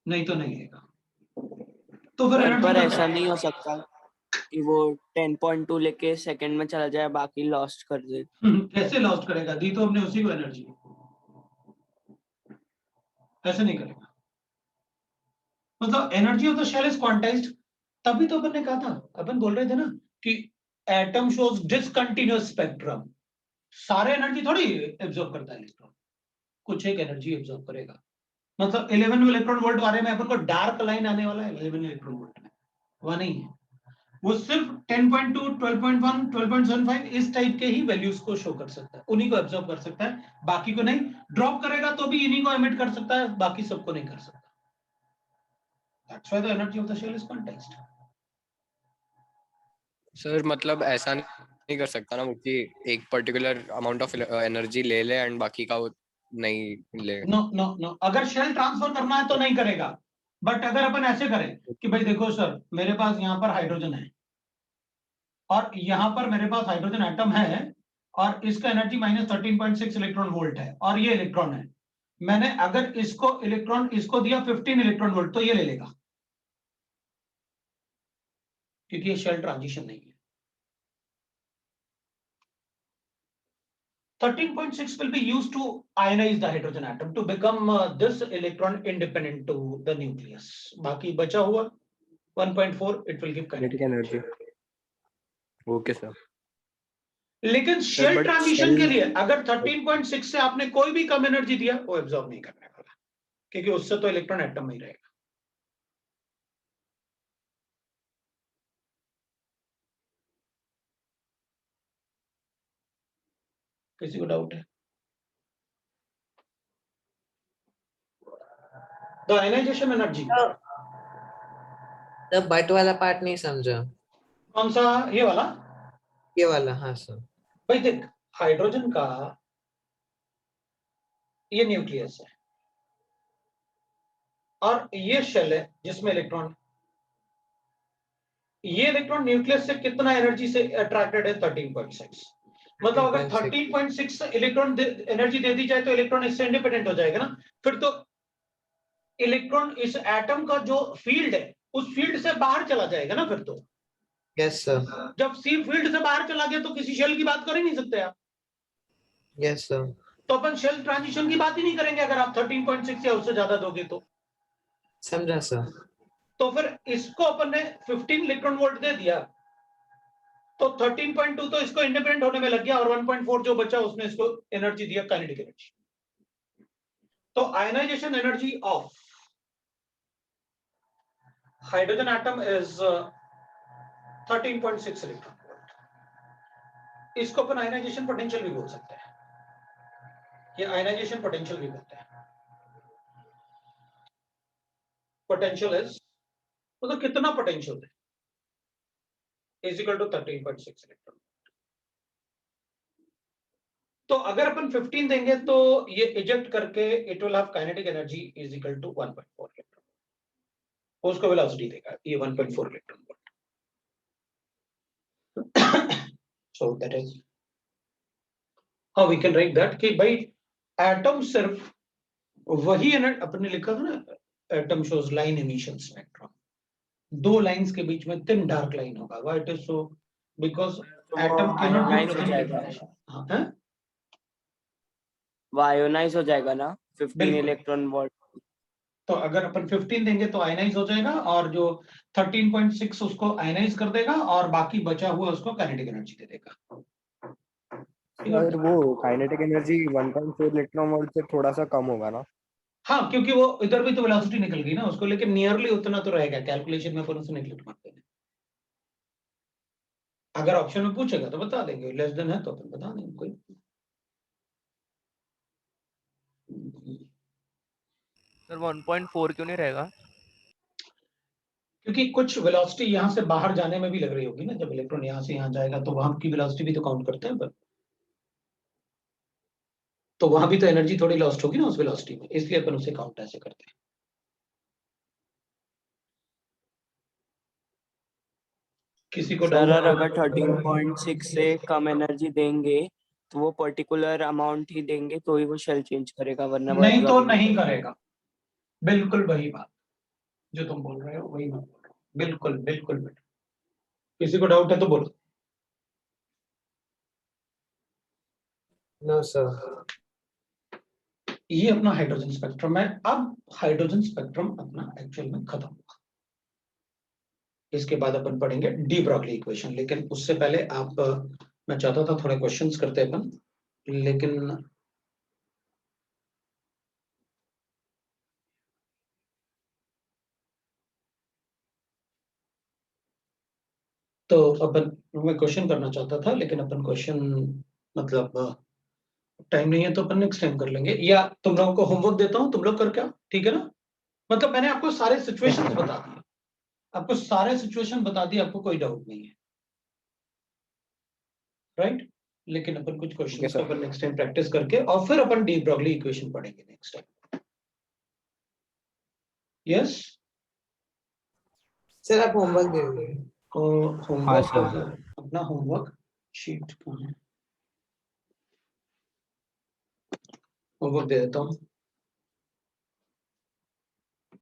नहीं तो नहीं लेगा। तो फिर सर एनर्जी पर का ऐसा क्या? नहीं हो सकता कि वो 10.2 लेके सेकंड में चला जाए, बाकी लॉस्ट कर दे। कैसे लॉस्ट करेगा? दी तो हमने उसी को एनर्जी, ऐसे नहीं करेगा। मतलब energy of the shell is quantized. तभी तो अपन ने कहा था, अपन बोल रहे थे ना कि एटम शोज डिसकंटिन्यूअस स्पेक्ट्रम। सारे एनर्जी थोड़ी एब्जॉर्ब करता है इलेक्ट्रॉन, कुछ एक एनर्जी एब्जॉर्ब करेगा। मतलब 11 इलेक्ट्रॉन वोल्ट वाले में अपन को डार्क लाइन आने वाला है 11 इलेक्ट्रॉन वोल्ट में, वह नहीं है। वो सिर्फ 10.2 12.1 12.75 इस टाइप के ही वैल्यूज को शो कर सकता है, उन्हीं को एब्जॉर्ब कर सकता है, बाकी को नहीं। ड्रॉप करेगा तो भी इन्हीं को एमिट कर सकता है, बाकी सबको नहीं कर सकता। That's why the energy of the shell is quantized. Sir मतलब ऐसा नहीं कर सकता ना वो कि एक पर्टिकुलर अमाउंट ऑफ एनर्जी ले ले एंड बाकी का वो नहीं ले। नो नो नो, अगर शेल ट्रांसफर करना है तो नहीं करेगा। बट अगर अपन ऐसे करें कि भाई देखो सर, मेरे पास यहाँ पर हाइड्रोजन है और यहाँ पर मेरे पास हाइड्रोजन एटम है और इसका एनर्जी -13.6 इलेक्ट्रॉन वोल्ट है और ये इलेक्ट्रॉन है। मैंने अगर इसको इलेक्ट्रॉन इसको दिया 15 इलेक्ट्रॉन वोल्ट, तो ये ले लेगा, क्योंकि ये शेल ट्रांजिशन नहीं है। 13.6 will be used to ionize the hydrogen atom to become this electron independent to the nucleus. बाकी बचा हुआ 1.4 it will give kinetic energy. Okay sir. लेकिन शेल ट्रांजिशन के लिए अगर 13.6 से आपने कोई भी कम एनर्जी दिया, वो एब्जॉर्ब नहीं करने वाला, क्योंकि उससे तो इलेक्ट्रॉन एटम में ही रहेगा। किसी को डाउट है? The ionization energy, the but वाला पार्ट नहीं समझा। कौन सा? ये वाला? ये वाला, हाँ सर। भाई देख, हाइड्रोजन का ये न्यूक्लियस है और ये शेल है जिसमें इलेक्ट्रॉन, ये इलेक्ट्रॉन न्यूक्लियस से कितना एनर्जी से अट्रैक्टेड है? 13.6। मतलब अगर 13.6 इलेक्ट्रॉन एनर्जी दे दी जाए तो इलेक्ट्रॉन इससे इंडिपेंडेंट हो जाएगा ना। फिर तो इलेक्ट्रॉन इस एटम का जो फील्ड है उस फील्ड से बाहर चला जाएगा ना फिर तो। Yes sir. जब सी फील्ड से बाहर चला गया तो किसी शेल की बात कर ही नहीं सकते आप। Yes sir. तो अपन शेल ट्रांजिशन की बात ही नहीं करेंगे अगर आप 13.6 या उससे ज्यादा दोगे तो। समझा सर। तो फिर इसको अपन ने 15 इलेक्ट्रॉन वोल्ट दे दिया तो 13.2 तो इसको इंडिपेंडेंट होने में लग गया और 1.4 जो बचा उसने इसको एनर्जी दिया, काइनेटिक एनर्जी। तो ionization energy of hydrogen atom is 13.6 electron volt. इसको अपन आयनाइजेशन पोटेंशियल भी बोल सकते हैं, ये आयनाइजेशन पोटेंशियल भी बोलते हैं। पोटेंशियल इज मतलब कितना पोटेंशियल है, इज इक्वल टू 13.6 इलेक्ट्रॉन। तो अगर अपन 15 देंगे तो ये इजेक्ट करके it will have kinetic energy is equal to 1.4 electron, उसको वेलोसिटी देगा ये 1.4 electron volt. So that is how we can write that कि भाई एटम सिर्फ वही अपने लिखा था ना, atom shows line emission spectrum, 2 lines के बीच में थिन डार्क लाइन होगा। Why it is so? Because तो atom can not be ionize हो प्रेजेंट जाएगा, इंफॉर्मेशन। हाँ हैं? वो आयोनाइज हो जाएगा ना 15 बिल्कुल। Electron volt. तो अगर अपन 15 देंगे तो आयनाइज हो जाएगा, और जो 13.6 उसको आयनाइज कर देगा, और बाकी बचा हुआ उसको काइनेटिक एनर्जी दे देगा। सर वो काइनेटिक एनर्जी 1.4 इलेक्ट्रॉन वोल्ट से थोड़ा सा कम होगा ना? हाँ, क्योंकि वो इधर भी तो वेलोसिटी निकल गई ना उसको, लेकिन नियरली उतना तो रहेगा, कैलकुलेशन में अपन उसे नेगलेक्ट मारते हैं। अगर ऑप्शन में पूछेगा तो बता देंगे, लेस देन है तो अपन बता देंगे कोई। सर 1.4 क्यों नहीं रहेगा? क्योंकि कुछ वेलोसिटी यहाँ से बाहर जाने में भी लग रही होगी ना, जब इलेक्ट्रॉन यहाँ से यहाँ जाएगा तो वहां की वेलोसिटी भी तो काउंट करते हैं अपन। तो वहां भी तो एनर्जी थोड़ी लॉस्ट होगी ना उस वेलोसिटी में, इसलिए अपन उसे काउंट ऐसे करते हैं। किसी को सर डाउट? अगर 13.6 से कम एनर्जी देंगे तो वो पर्टिकुलर अमाउंट ही देंगे तो ही वो शेल चेंज करेगा, वरना वो नहीं तो absorb नहीं करेगा। बिल्कुल वही बात जो तुम बोल रहे हो, वही मैं बोल रहा हूँ। बिल्कुल बिल्कुल बिल्कुल। किसी को डाउट है तो बोलो। No, sir. ये अपना हाइड्रोजन स्पेक्ट्रम है। अब हाइड्रोजन स्पेक्ट्रम अपना एक्चुअल में खत्म हुआ। इसके बाद अपन पढ़ेंगे डी ब्रॉगली इक्वेशन, लेकिन उससे पहले आप मैं चाहता था थोड़े क्वेश्चंस करते अपन, लेकिन तो अपन मैं क्वेश्चन करना चाहता था, लेकिन अपन क्वेश्चन मतलब टाइम नहीं है तो अपन नेक्स्ट टाइम कर लेंगे, या तुम लोगों को होमवर्क देता हूँ, तुम लोग करके आओ, ठीक है ना? मतलब मैंने आपको सारे सिचुएशंस बता दिए, आपको सारे सिचुएशन बता दिए, आपको कोई डाउट नहीं है, राइट? लेकिन अपन कुछ क्वेश्चंस को अपन नेक्स्ट टाइम प्रैक्टिस करके और फिर अपन डी ब्रॉगली इक्वेशन पढ़ेंगे नेक्स्ट टाइम। यस सर आप होमवर्क दे दीजिए। होमवर्क अपना होमवर्क शीट होमवर्क दे देता हूँ।